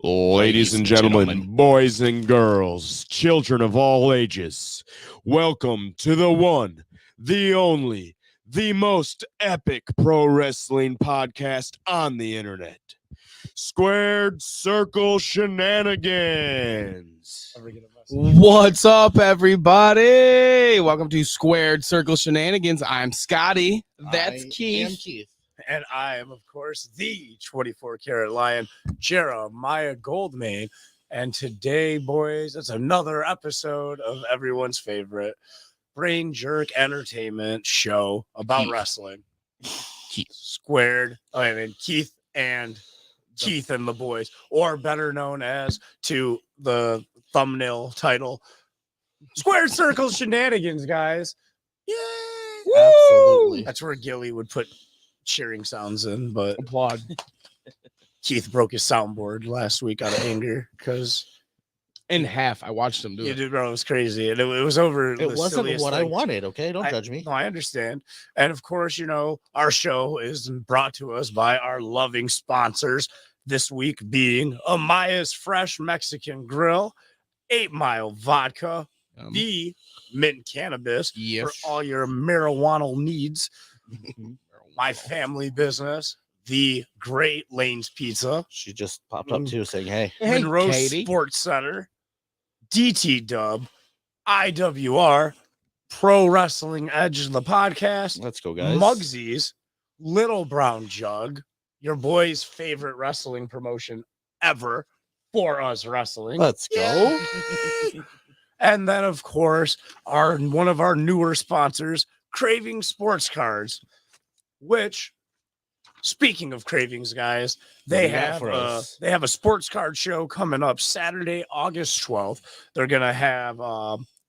Ladies and gentlemen, boys and girls, children of all ages, welcome to the one, the only, the most epic pro wrestling podcast on the internet. Squared Circle Shenanigans. What's up, everybody? Welcome to Squared Circle Shenanigans. I'm Scotty. That's Keith. And I am, of course, the 24-karat lion, Jeremiah Goldman. And today, boys, it's another episode of everyone's favorite BrainJerk entertainment show about wrestling. Keith. Squared. Keith and the boys, or better known as to the thumbnail title, Squared Circle Shenanigans, guys. Yay! Absolutely. That's where Gilly would put cheering sounds in, but Applaud. Keith broke his soundboard last week out of anger because In half. I watched him do you it. did, bro. It was crazy, and it was over. It wasn't what I wanted. Okay, don't judge me. No, I understand. And of course, our show is brought to us by our loving sponsors. This week being Amaya's Fresh Mexican Grill, 8 Mile Vodka, the Mint Cannabis for all your marijuana needs. My family business, the Great Lanes Pizza. She just popped up too, saying, "Hey, Monroe Katie. Sports Center, DT Dub, IWR, Pro Wrestling Edge of the podcast, let's go, guys." Muggsy's, Little Brown Jug, your boy's favorite wrestling promotion ever, For Us Wrestling. Let's go. And then, of course, one of our newer sponsors, Craving Sports Cards, which, speaking of cravings, guys, they have a sports card show coming up Saturday, August 12th. They're gonna have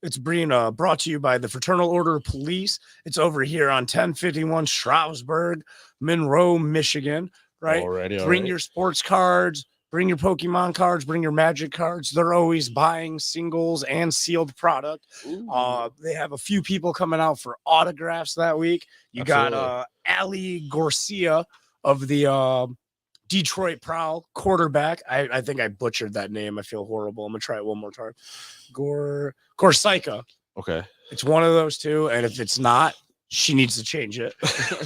it's being brought to you by the Fraternal Order of Police. It's over here on 1051 Stroudsburg, Monroe, Michigan. Right? Bring your sports cards. Bring your Pokemon cards, bring your Magic cards. They're always buying singles and sealed product. They have a few people coming out for autographs that week. You got Ali Garcia of the Detroit Prowl, quarterback. I think I butchered that name. I feel horrible. I'm going to try it one more time. Gorsica. Okay. It's one of those two, and if it's not, she needs to change it.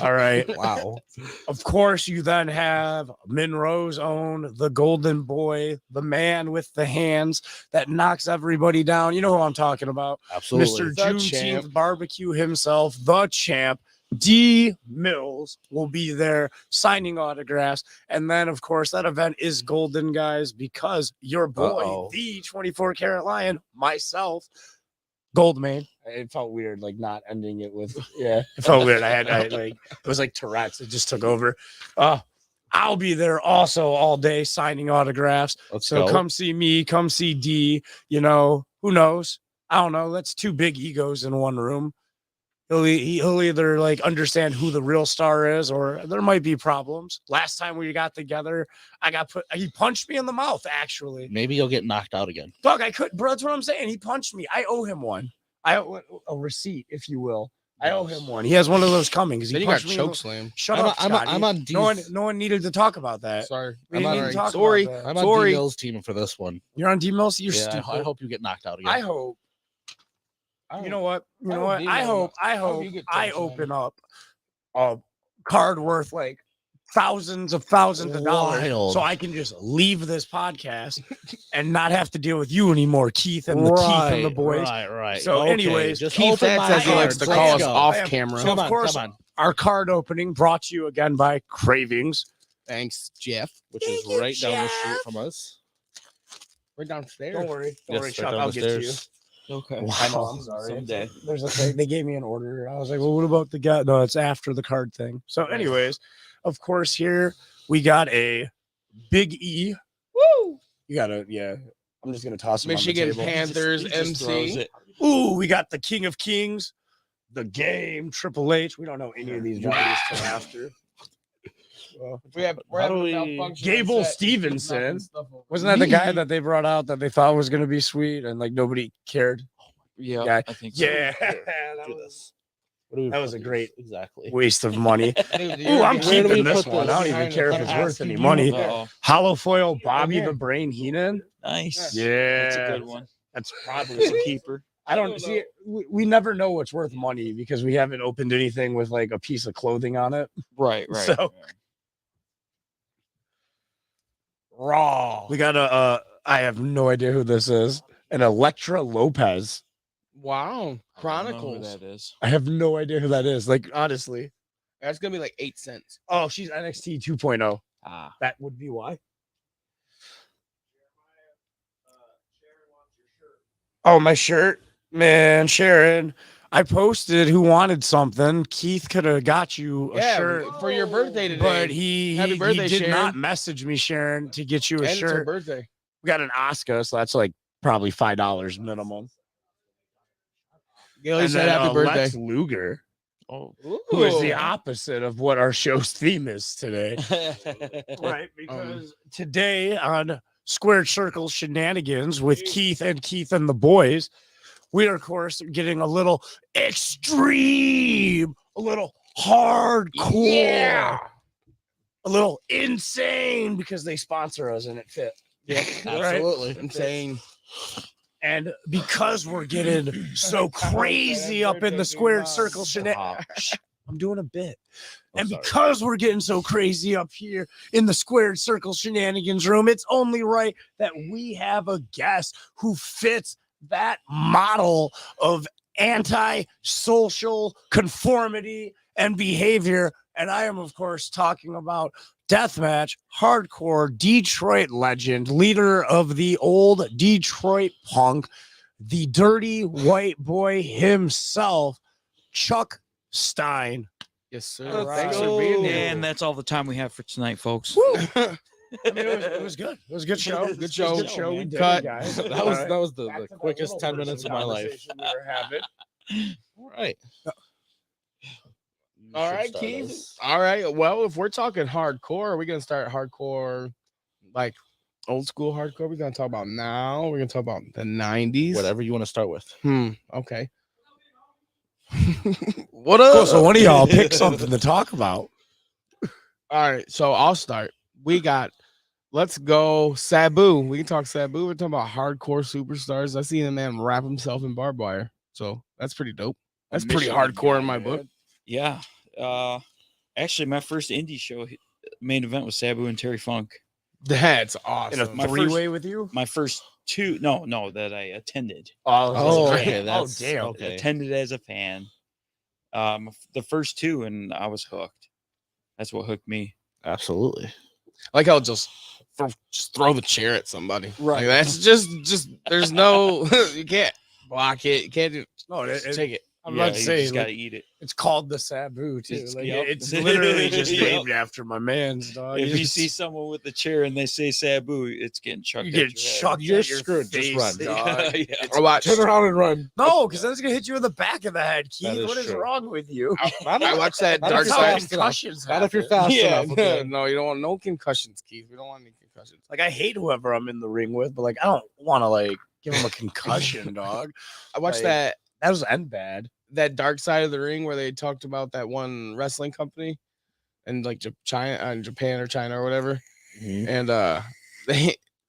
All right. Wow. Of course, you then have Monroe's own, the golden boy, the man with the hands that knocks everybody down. You know who I'm talking about. Absolutely. Mr. Juneteenth Barbecue himself, the champ. D Mills will be there signing autographs. And then, of course, that event is golden, guys, because your boy, the 24-karat lion, myself, Goldman. It felt weird, like not ending it with, it felt weird. It was like Tourette's. It just took over. I'll be there also all day signing autographs. Let's go. Come see me, come see D. Who knows? I don't know. That's two big egos in one room. He'll either understand who the real star is, or there might be problems. Last time we got together, he punched me in the mouth, actually. Maybe you'll get knocked out again. Dog, bro, that's what I'm saying. He punched me. I owe him one. I owe a receipt, if you will. I owe him one. He has one of those coming because he punched me. Choke slam. Shut up, Scotty. I'm on D. No one needed to talk about that. Sorry. I'm on D Mills team for this one. You're on D Mills? You're stupid. I hope you get knocked out again. I hope. You know what? I hope I open up a card worth thousands of dollars so I can just leave this podcast and not have to deal with you anymore, Keith and Keith and the boys. Right. So anyways, just Keith as he likes to call us off camera. So of course, our card opening brought to you again by Cravings. Thanks, Jeff. Which is right down the street from us. Right downstairs. Don't worry, Yes, Chuck. I'll get to you. Okay. Wow. I know, I'm sorry. Someday. There's a thing. They gave me an order. I was like, well, what about the guy? No, it's after the card thing. So anyways, of course, here we got a Big E. Woo! You got I'm just going to toss him Michigan on the table. Panthers MC. Ooh, we got the King of Kings, the Game, Triple H. We don't know any of these guys till after. Gable Stevenson. Wasn't that the guy that they brought out that they thought was going to be sweet and nobody cared? Yeah. I think so. Yeah. That was a great exactly waste of money. Dude, Ooh, I'm Where do we keeping this put one. this? I don't even care if I'm it's worth asking any you. money. Uh-oh. Hollow foil Bobby here. the Brain Heenan. Nice. Yeah, That's a good one. That's probably It's a keeper. I don't see. We never know what's worth money because we haven't opened anything with like a piece of clothing on it. Right. So- Raw. We got a. I have no idea who this is. An Electra Lopez. Wow. I don't know who Chronicles. that is. I have no idea who that is. Like honestly. That's gonna be like 8 cents. Oh, she's NXT 2.0. Ah. That would be why. Oh, my shirt, man, Sharon. I posted who wanted something. Keith could have got you a shirt, for your birthday today. but he Happy birthday, did Sharon. not message me, Sharon, to get you a and it's her shirt. birthday. We got an Oscar, so that's like probably $5 minimum. Gilly And said then, happy birthday. Lex Luger, Oh. who is the Ooh. opposite of what our show's theme is today. Right, because today on Squared Circle Shenanigans with Keith and the boys, we are, of course, getting a little extreme, a little hardcore, a little insane because they sponsor us and it fit. Yeah, Absolutely. insane. And because we're getting so crazy up in the Squared Circle Shenanigans, I'm doing a bit. And because we're getting so crazy up here in the Squared Circle Shenanigans room, it's only right that we have a guest who fits that model of anti-social conformity and behavior. And I am, of course, talking about deathmatch, hardcore Detroit legend, leader of the old Detroit punk, the dirty white boy himself, Chuck Stein. Yes, sir. All right. Thanks for being here. And that's all the time we have for tonight, folks. I mean, it was good. It was a good show. Good show. Good show. We did Cut. it, guys. that All was right. that was the Back to that quickest little 10 minutes of person my life. conversation we were having. All right. All right, Keith. All right. Well, if we're talking hardcore, are we gonna start hardcore, like old school hardcore? We're gonna talk about now. We're gonna talk about the 90s. Whatever you want to start with. Okay. What up? Cool, so one of y'all pick something to talk about. All right, so I'll start. Let's go Sabu. We can talk Sabu. We're talking about hardcore superstars. I seen a man wrap himself in barbed wire. So that's pretty dope. That's pretty Michigan hardcore guy, in my man. book. Yeah. Actually, my first indie show main event was Sabu and Terry Funk. That's In a awesome. My three-way with you? My first two, no, that I attended. Oh, okay, Oh, that's damn. okay. Attended as a fan. The first two, and I was hooked. That's what hooked me. Absolutely. Like I'll just throw the chair at somebody. Right. Like, that's just there's no you can't block it. You can't do No, just take it. I'm Yeah, about to you say, just like, gotta eat it. it's called the Sabu, too. It's- Like, yep. it's literally just Yep. named after my man's dog. If you It's- see someone with the chair and they say Sabu, it's getting chucked. you at get your head. chucked You're at your screwed. Just face, run. dog. Yeah. Or watch. Turn around and run. No, because then it's gonna hit you in the back of the head, Keith. is What is true. wrong with you? I watched that Not Dark if That's you're how Side. fast enough. concussions Not if you're happen. fast Yeah, enough. Okay. no, you don't want no concussions, Keith. We don't want any concussions. Like I hate whoever I'm in the ring with, but like I don't want to like give him a concussion, dog. I watched Like, that was end bad. that Dark Side of the Ring where they talked about that one wrestling company and like Japan or China or whatever, Mhm. and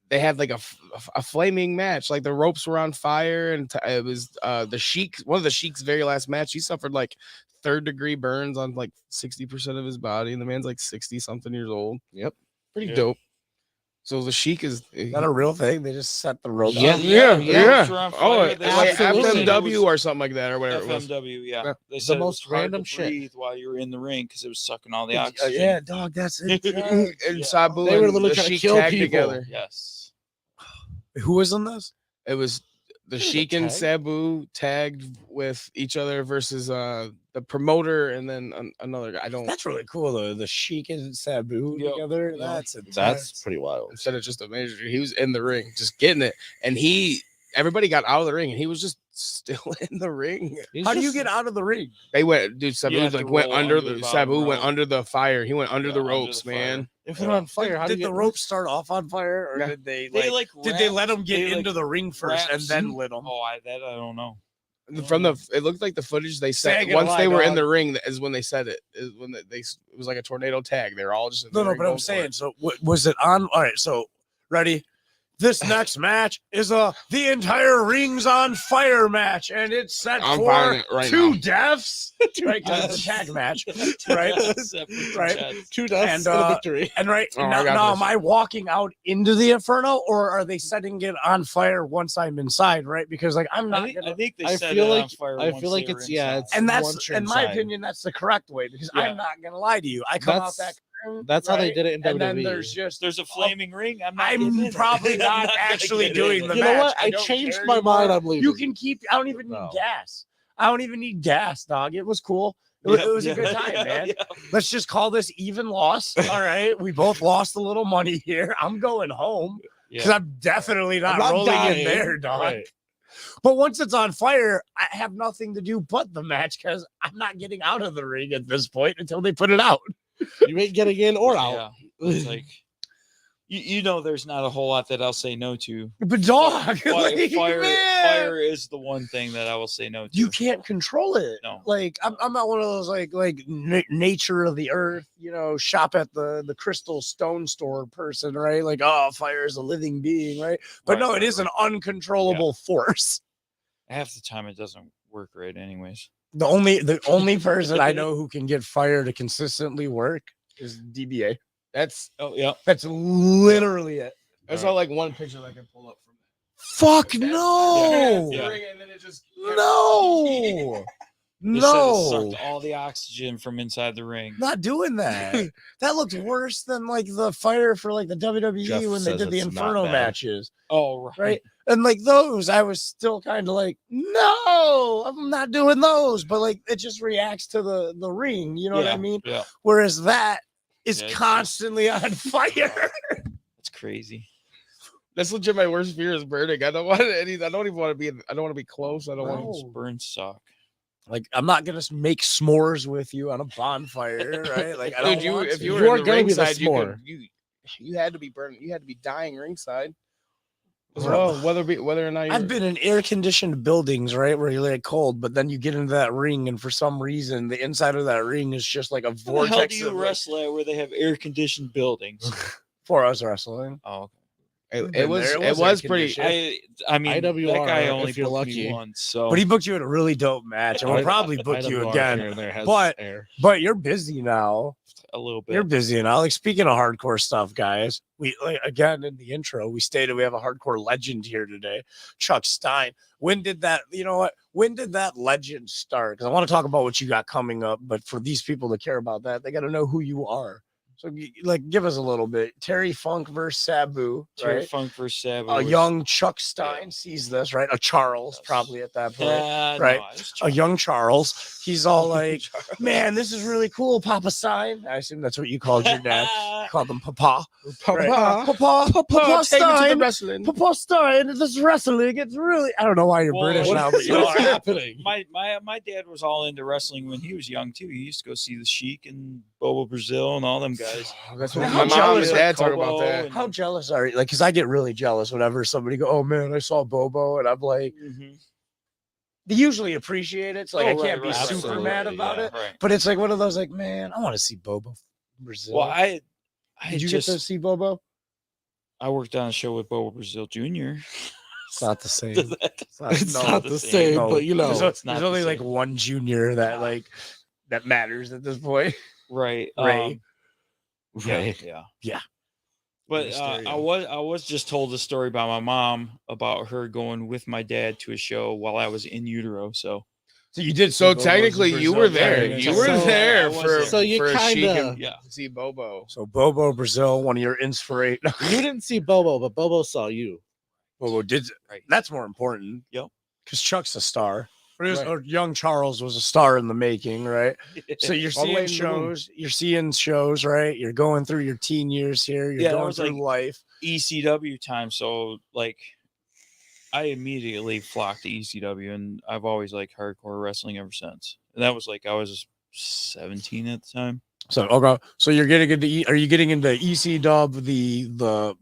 they had like a flaming match. Like the ropes were on fire, and it was the Sheik. One of the Sheik's very last match, he suffered like 3rd-degree burns on like 60% of his body, and the man's like 60-something years old. Yep. Pretty Yeah. dope. So the Sheik is Is that a real thing? They just set the rope. yeah, up? yeah, ropes were yeah. on Oh, fire. They like said it was- FMW or something like that, or whatever it was. FMW, yeah. Yeah. They said it most was hard random to shit. breathe while you were in the ring because it was sucking all the Yeah, oxygen. yeah, dog. That's it. And Yeah. Sabu They were and literally the trying to Sheik kill tagged people. together. Yes. Who was in this? It was the There's a Sheik and tag? Sabu tagged with each other versus the promoter and then another guy. I don't That's really cool though. The Sheik and Sabu Yep. together. Yep. That's That's pretty wild. instead of just a major. He was in the ring, just getting it, and everybody got out of the ring, and he was just still in the ring. How do you get out of the ring? They went, dude. Sabu You have to like went roll under under the the bottom Sabu went rope. under the fire. He went under Yeah, the under ropes, the fire. man. If they're on fire, how do Did you the get rope start off on fire, or Yeah. did they They like? like Did they wrapped- let him get they, like, into the ring first and wrapped- then lit him? Oh, I don't know. It looked like the footage they said Saying it once they live, were in dog. the ring is when they said it. Is when it was like a tornado tag. They were all just in the No, ring but I'm going for saying, it. so was it on? All right, so ready? This next match is the entire rings on fire match, and it's set I'm for buying it right 2 now. deaths, right? Because it's a tag match, right? Right. 2 deaths And, and a victory. And right Oh, I now, got this. am I walking out into the inferno, or are they setting it on fire once I'm inside? Right? Because like I'm not. I think they I set feel it on like- fire. I once feel like they were it's- yeah, inside. it's- and once that's, you're in my inside. opinion, that's the correct way. Because Yeah. I'm not gonna lie to you. I come out that. That's how they right? did it in And WWE. then there's just There's a flaming ring. I'm not getting in I'm it. probably I'm not gonna actually get doing in the it. You know match. what? I don't changed care my mind. anymore. I'm leaving. You can keep. I don't even need No. gas. I don't even need gas, dog. It was cool. It was a good time, man. Yeah. Let's just call this even loss. All right. We both lost a little money here. I'm going home because Yeah. I'm definitely not, I'm not rolling dying. in there, dog. Right. But once it's on fire, I have nothing to do but the match because I'm not getting out of the ring at this point until they put it out. You ain't getting in or out. Yeah. It's like you know, there's not a whole lot that I'll say no to. But dog, Fire, like, fire, man, fire is the one thing that I will say no to. you can't control it. No. Like I'm not one of those like nature of the earth, shop at the crystal stone store person, right? Like, oh, fire is a living being, right? But no, it is an uncontrollable force. Half the time it doesn't work right, anyways. The only person I know who can get fire to consistently work is DBA. That's literally it. There's all like one picture that I can pull up from that. Fuck no. Yeah. And then it just No. They said it No. sucked all the oxygen from inside the ring. Not doing that. That looked worse than like the fire for like the WWE Jeff when they says did the it's not Inferno bad. matches. Oh, Right. And like those, I was still kind of like, no, I'm not doing those. But like it just reacts to the ring. You know what I mean? Yeah, Whereas that is Yeah, it's constantly on fire. it's crazy. That's legit. My worst fear is burning. I don't want any. I don't even want to be. I don't want to be close. I don't want. Burns, burns suck. Like I'm not gonna make s'mores with you on a bonfire, right? Like I don't Dude, want if to. you You were are in the gonna be the ringside, s'more. you had to be burning. You had to be dying ringside as Bro. well. Whether or not you're, I've been in air conditioned buildings, right, where you're like cold, but then you get into that ring, and for some reason, the inside of that ring is just like a Where the vortex. hell do you of, like, wrestle at where they have air conditioned buildings? for us wrestling? Oh, it been was there. It it was was air pretty. conditioned. I mean, that IWR, guy only if you're booked me lucky. once, so But he booked you in a really dope match, and we'll probably book you IWR again. here and there has But- air. But you're busy now. a little bit. You're busy now. Like speaking of hardcore stuff, guys, we again in the intro we stated we have a hardcore legend here today, Chuck Stein. When did that? You know what? When did that legend start? Because I want to talk about what you got coming up, but for these people to care about that, they got to know who you are. So, like, give us a little bit. Terry Funk versus Sabu, Terry right? Funk versus Savage. A young Chuck Stein sees this, right? A Charles, Yes. probably at that point. right? right. A young Charles. He's all like, man, this is really cool, Papa Stein. I assume that's what you called your dad. You called him Papa. Right? Papa take me to the Stein. wrestling. Papa Stein, this wrestling, it's really, I don't know why you're Well, British what- now, but you What's are. happening? My dad was all into wrestling when he was young too. He used to go see the Sheik and Bobo Brazil and all them guys. That's Man, what how my mom jealous and of dad talk about Kobo that. and- How jealous are you? Like, because I get really jealous whenever somebody go, oh man, I saw Bobo, and I'm like, Mhm. they usually appreciate it. So like, Oh, I right, can't be right, super absolutely, mad about yeah. it. Right. But it's like one of those like, man, I want to see Bobo Brazil. Well, I Did you just get to see Bobo? I worked on a show with Bobo Brazil Jr. It's not the same. Does that- It's No, not the the same. same, No. but you know. There's, it's not there's the only like same. one junior that like that matters at this point. Right. Ray. Ray. Yeah. Yeah. But Mysterio. I was just told a story by my mom about her going with my dad to a show while I was in utero. So So you did. So technically, you were there. Yeah, You were so there I was for there. So you for Sheik kinda- and Yeah. see Bobo. So Bobo Brazil, one of your inspiration. You didn't see Bobo, but Bobo saw you. Bobo did. Right. That's more important. Yep. Because Chuck's a star. Right. Or young Charles was a star in the making, right? So you're All the way seeing in the room. shows. You're seeing shows, right? You're going through your teen years here. You're Yeah, that going was through like- life. ECW time. So like I immediately flocked to ECW and I've always liked hardcore wrestling ever since. And that was like I was 17 at the time. So okay. So you're getting into. Are you getting into EC Dub the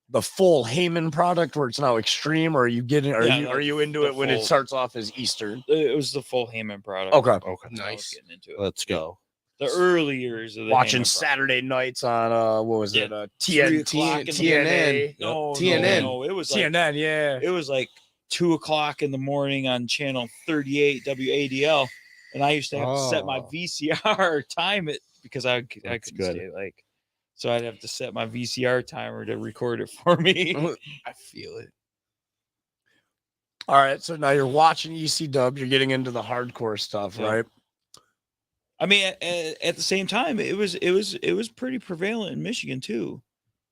the full Heyman product where it's now extreme, or are you getting? Yeah, Are you into the it when it full- starts off as Eastern? It was the full Heyman product. Okay. Okay. I was Nice. getting into it. Let's go. The early years of the Watching Heyman product. Saturday nights on what was it? 3 TNT, o'clock in the TNA, No, TNN. no, it was like TNN. Yeah. it was like 2:00 in the morning on channel 38 WADL, and I used to have to set my Oh. VCR time it because I That's couldn't good. stay like, so I'd have to set my VCR timer to record it for me. I feel it. All right. So now you're watching EC Dub. You're getting into the hardcore stuff, Yeah. right? I mean, at the same time, it was pretty prevalent in Michigan too.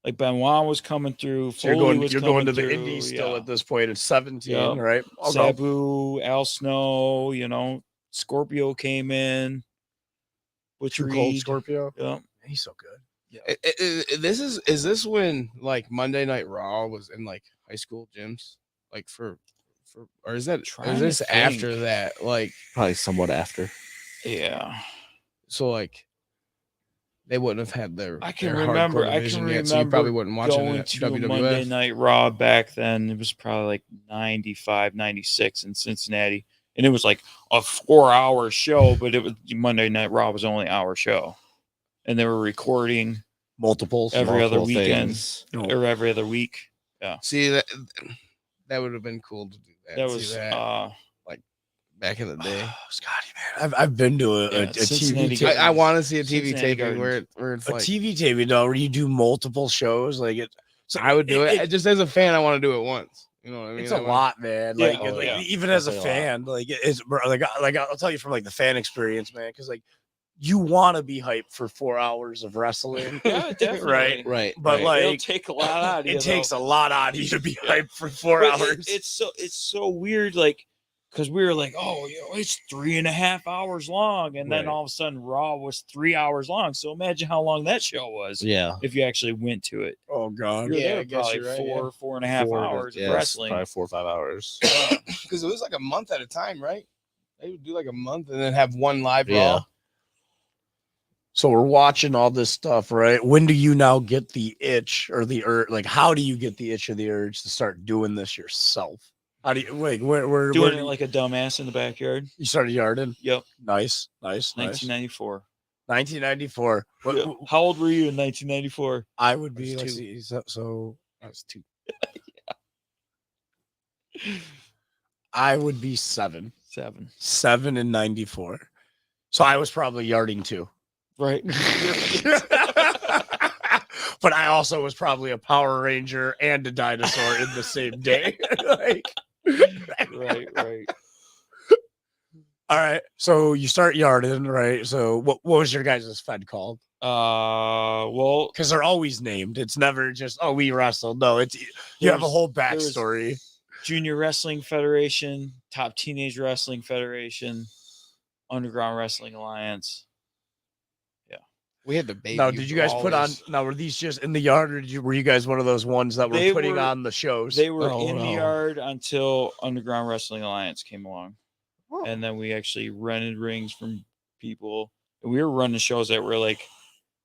Like Benoit was coming through. So you're Foley going. was You're going to coming the through, Indies still yeah. at this point. It's 17, Yeah. right? Okay. Sabu, Al Snow, Scorpio came in. Butch Too Cold Reed. Scorpio. Yeah. He's so good. Is this when like Monday Night Raw was in like high school gyms, like for or is Trying this to after think. that? Like Probably somewhat after. Yeah. so like they wouldn't have had their I can their remember. hardcore I can division remember yet, so you probably wouldn't watch going it to at a WWF. Monday Night Raw back then. It was probably like 95, 96 in Cincinnati, and it was like a 4-hour show. But it was Monday Night Raw was only an hour show, and they were recording Multiples. every other Multiple weekend things. or every other week. See that would have been cool to do that. That See was that back in the day. Scotty, man, I've been to a Yeah, Cincinnati TV Gardens. I want to see a TV Cincinnati taping Gardens. where it's a like TV taping though, where you do multiple shows. Like it. So I would do it. Just as a fan, I want to do it once. You know what I mean? It's a I wanna- lot, man. Yeah, Like, oh, like, yeah. even as a Definitely a lot. fan, like it's like I'll tell you from like the fan experience, man. Because like you want to be hyped for 4 hours of wrestling, Yeah, definitely. right? Right. But right. It'll like take a lot out of you. it takes though. a lot out of you to be hyped for 4 But hours. it's so weird, like because we were like, oh, it's 3.5 hours long, and then Right. all of a sudden Raw was 3 hours long. So imagine how long that show was Yeah. if you actually went to it. Oh god. You're Yeah, there I guess probably you're right, 4.5 4 to- hours yeah, of it's wrestling. Probably 4 or 5 hours. because it was like a month at a time, right? They would do like a month and then have one live Yeah. Raw. So we're watching all this stuff, right? When do you now get the itch or the urge? Like, how do you get the itch or the urge to start doing this yourself? How do you wait? Where Doing do it you- like a dumbass in the backyard. you started yarding? Yep, Nice. 1994. 1994. What, Yeah. How old were you in 1994? I would be. I was Let's two. see. So I was 2. I would be 7. 7. 7 in 94. So I was probably yarding too. Right. But I also was probably a Power Ranger and a dinosaur in the same day. Like, right. all right. So you start yarding, right? So what was your guys' fed called? Well, Because they're always named. It's never just, oh, we wrestled. No, it's you have a There's- whole was- backstory. Junior Wrestling Federation, Top Teenage Wrestling Federation, Underground Wrestling Alliance. We had the baby. Now, did you guys put on? brawlers. Now, were these just in the yard, or were you guys one of those ones that were They putting were- on the shows? They were Oh, in the no. yard until Underground Wrestling Alliance came along. Oh. And then we actually rented rings from people. And we were running shows that were like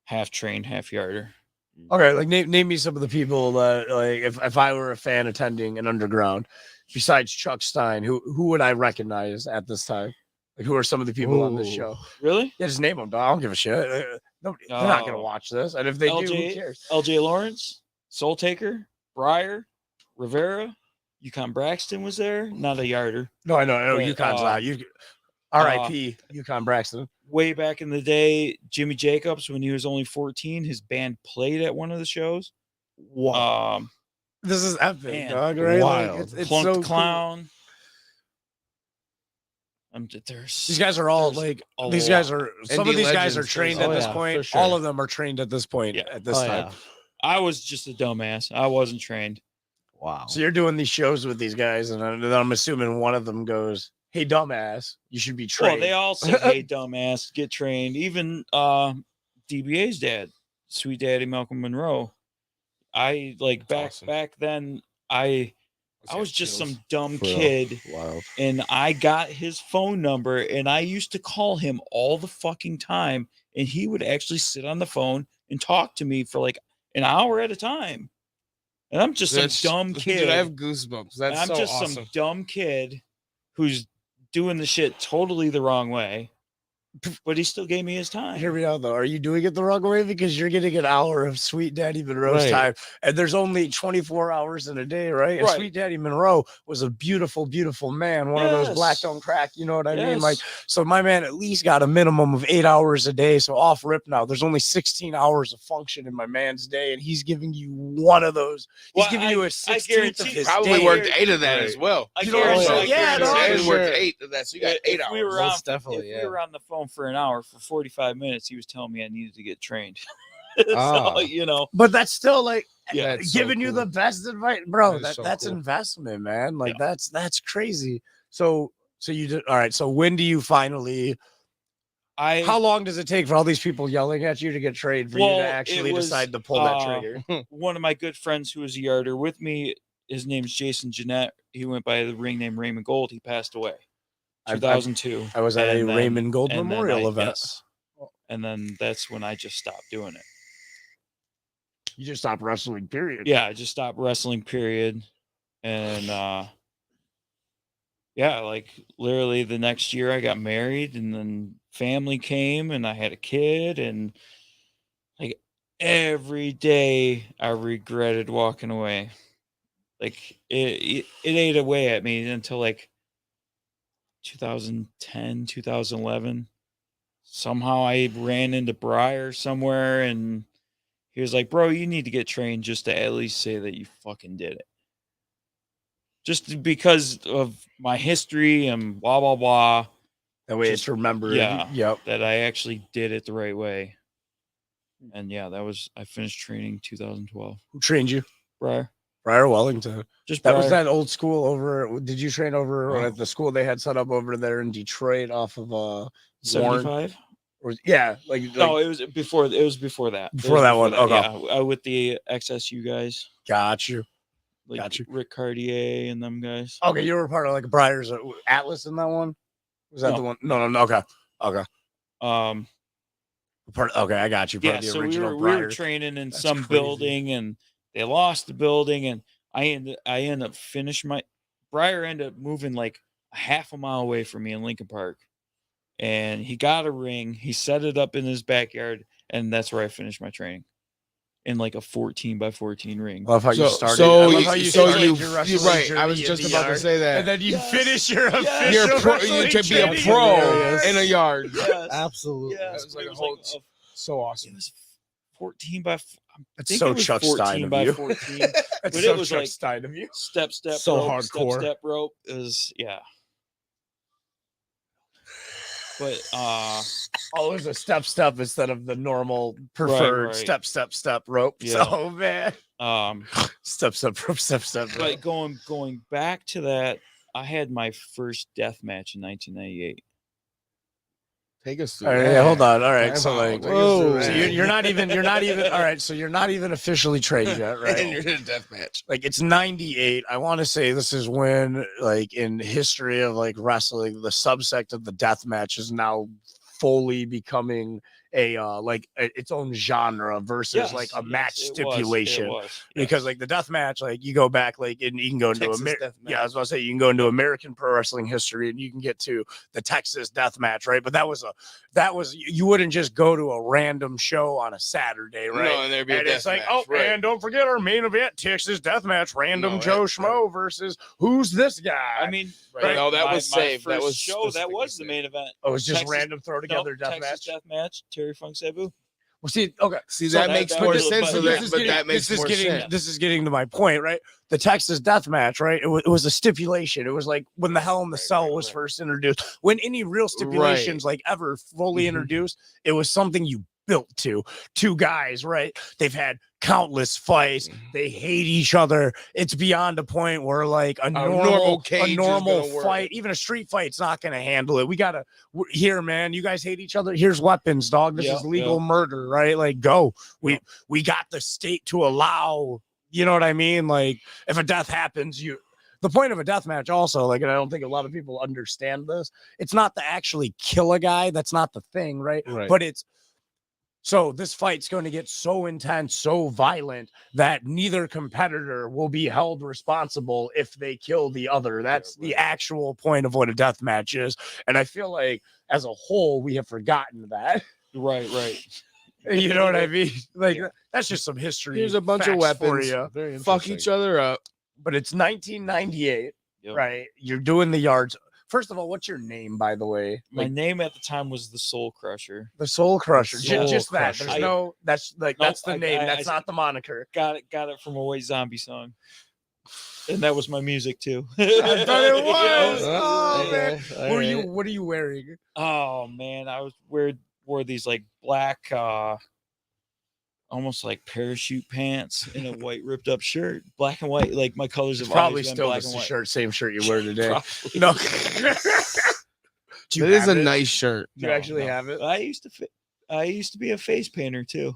half trained, half yarder. Okay, like name me some of the people that like if I were a fan attending an underground, besides Chuck Stein, who would I recognize at this time? Like who are some of the people on this Ooh. show? Really? Yeah, just name them. Dog. I don't give a shit. Nobody, they're not gonna Oh. watch this, and if they do, who LJ cares? LJ Lawrence, Soul Taker, Breyer, Rivera, Yukon Braxton was there. Not a yarder. No, I know. But, UConn's not. You, R.I.P. Yukon Braxton. Way back in the day, Jimmy Jacobs, when he was only 14, his band played at one of the shows. Wow, this is epic, man, dog. Right? Like, wild. it's Clunk so the cool. Clown. There's These guys are all there's like a these lot. guys are some of Indie these guys are legends, trained there's- at oh, this yeah, point. for All sure. of them are trained at this point. Yeah. At this Oh, time. yeah. I was just a dumbass. I wasn't trained. Wow. So you're doing these shows with these guys, and I'm assuming one of them goes, "Hey, dumbass, you should be Well, trained." they all say, "Hey, dumbass, get trained." Even DBA's dad, Sweet Daddy Malcolm Monroe. I like That's back awesome. then. I got was just chills. some dumb For real. kid, Wild. and I got his phone number, and I used to call him all the fucking time, and he would actually sit on the phone and talk to me for like an hour at a time. And I'm just some dumb Dude, kid. I have goosebumps. That's I'm so just awesome. some dumb kid who's doing the shit totally the wrong way, but he still gave me his time. Hear me out though. Are you doing it the wrong way? Because you're getting an hour of Sweet Daddy Monroe's Right. time, and there's only 24 hours in a day, right? And Right. Sweet Daddy Monroe was a beautiful, beautiful man. One of those black Yes. don't crack. You know what I mean? Yes. Like, so my man at least got a minimum of 8 hours a day. So off rip now. There's only 16 hours of function in my man's day, and he's giving you one of those. He's Well, giving I- you I a 16th of guarantee- his Probably day. worked 8 of that Right. as well. I You know what I'm guarantee- saying? I Yeah, guarantee- no, Probably for worked sure. 8 of that. So you got 8 if hours. we were Most on, definitely, if we were on the phone for an hour for 45 minutes, he was telling me I needed to get trained. Ah. So, you know, But that's still like yeah. That's so giving you cool. the best advice, bro. That is so That's cool. investment, man. Like Yeah. that's crazy. So you did all right. So when do you finally? How long does it take for all these people yelling at you to get trained for you Well, to it actually was, decide to pull that trigger? one of my good friends who was a yarder with me, his name's Jason Jeanette. He went by the ring name Raymond Gold. He passed away. I- 2002. I was at a And then- Raymond Gold and then Memorial event. yes. And then that's when I just stopped doing it. You just stopped wrestling, period. Yeah, I just stopped wrestling, period. And yeah, like literally the next year I got married, and then family came and I had a kid, and like every day I regretted walking away. Like it ate away at me until like 2010, 2011. Somehow I ran into Briar somewhere, and he was like, "Bro, you need to get trained just to at least say that you fucking did it." Just because of my history and blah, blah, blah, That way Just- it's remembered. yeah. Yep. that I actually did it the right way. And yeah, I finished training 2012. Who trained you? Briar. Briar Wellington. Just That was Briar. that old school over. Did you train over Oh. at the school they had set up over there in Detroit off of Warren? 75? Or yeah, like No, it was before that. It was Before that that one, okay. Yeah, with the XSU guys. got you. Like Got you. Rick Cartier and them guys. Okay, you were part of like Briar's Atlas in that one. Was that No. the one? No. Okay. Um Okay, I got you. Part yeah, of the so we original were Briar. training in That's some crazy. building, and they lost the building, and I ended up finishing my Briar ended up moving like a half a mile away from me in Lincoln Park. And he got a ring, he set it up in his backyard, and that's where I finished my training. In like a 14 by 14 ring. I love how you So, started. so, I love you, how you so started you, your you're wrestling right. I journey was in just the about to yard, say that. and then you Yes. finish your Yes. official You're wrestling to be a training pro hilarious. in a yard. Yes. Absolutely. Yes, That was like it a was whole- like a- So it awesome. was 14 by I That's think so it was Chuck 14 Stein of by you. 14. That's But so it was Chuck like Stein of you. step So rope, hardcore. step rope is yeah. But Oh, it was a step instead of the normal preferred right. step rope. Yeah. So man, step rope, step rope. but going back to that, I had my first death match in 1998. Take us through All right, that. yeah, hold on. All right, Time so out. like, Take us through so that. you're not even. All right, so you're not even officially trained yet, And right? you're in a death match. Like it's 98. I want to say this is when, like, in history of like wrestling, the subsect of the death match is now fully becoming a its own genre versus like a match stipulation. Because like the death match, like you go back, like and you can go into Texas death yeah, I was match. about to say you can go into American pro wrestling history and you can get to the Texas death match, right? But that was you wouldn't just go to a random show on a Saturday, right? No, and there'd be a And death it's like, match. oh, right. and don't forget our main event, Texas death match, random No, Joe that- Schmo versus who's this guy? I mean, Right. No, that my- was my saved. That first was show. That specifically was the saved. main event. oh, it was just Texas- random throw together Nope, death Texas match. death match. Terry Funk Sabu. Well, see, okay, See, So that that- makes that more was- sense. but of this that, is but that makes more sense. This is getting to my point, right? The Texas death match, right? It was a stipulation. It was like when the Hell in the Cell was first introduced. When any real stipulations like ever fully introduced, it was something you built to. Two guys, right? They've had countless fights. They hate each other. It's beyond a point where like a normal cage is gonna work. fight, even a street fight's not going to handle it. We gotta here, man. You guys hate each other. Here's weapons, dog. This Yeah, is legal yeah. murder, right? Like, go. We got the state to allow. You know what I mean? Like, if a death happens, the point of a death match also, like, and I don't think a lot of people understand this. It's not to actually kill a guy. That's not the thing, right? Right. But it's So this fight's going to get so intense, so violent that neither competitor will be held responsible if they kill the other. That's the actual point of what a death match is. And I feel like as a whole, we have forgotten that. Right. You know what I mean? Like that's just some history. Here's a bunch of facts for weapons. you. Very Fuck each other up. But it's 1998, Yep. right? You're doing the yards. First of all, what's your name, by the way? My name at the time was the Soul Crusher. The Soul Crusher. Soul Just that. Crusher. There's that's like Nope, that's the name. That's I not the moniker. Got it from a White Zombie song. And that was my music too. I thought it was. Oh Okay, man. all right. What are you wearing? Oh man, I wore these like black almost like parachute pants and a white ripped up shirt, black and white. Like my colors have Probably always been still black the and white. shirt, same shirt you wear today. Probably. No. It is a nice shirt. Do you actually have it? I used to be a face painter too.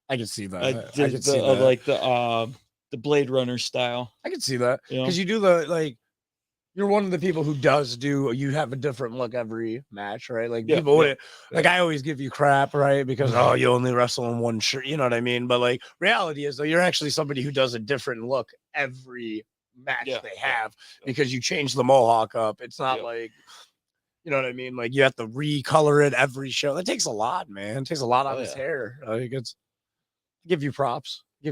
I can see that. I I did can see that. like the Blade Runner style. I can see that You know? because you do you're one of the people who you have a different look every match, right? Like Yeah, people yeah, wouldn't like I always give you crap, right? Because you only wrestle in one shirt, you know what I mean? But like reality is though you're actually somebody who does a different look every match they have because you change the mohawk up. It's not like you know what I mean? Like you have to recolor it every show. That takes a lot, man. It takes a lot on his hair. Like it's give you props. He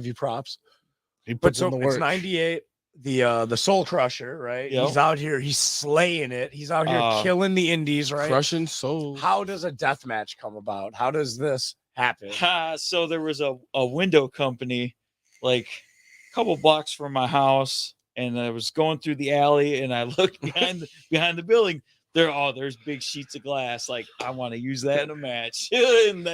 But puts in the work. It's 98. The Soul Crusher, right? Yep. He's out here, he's slaying it. He's out here killing the indies, right? Crushing souls. How does a death match come about? How does this happen? So there was a window company like a couple blocks from my house, and I was going through the alley and I looked behind the building. There's big sheets of glass. Like I want to use that in a match. And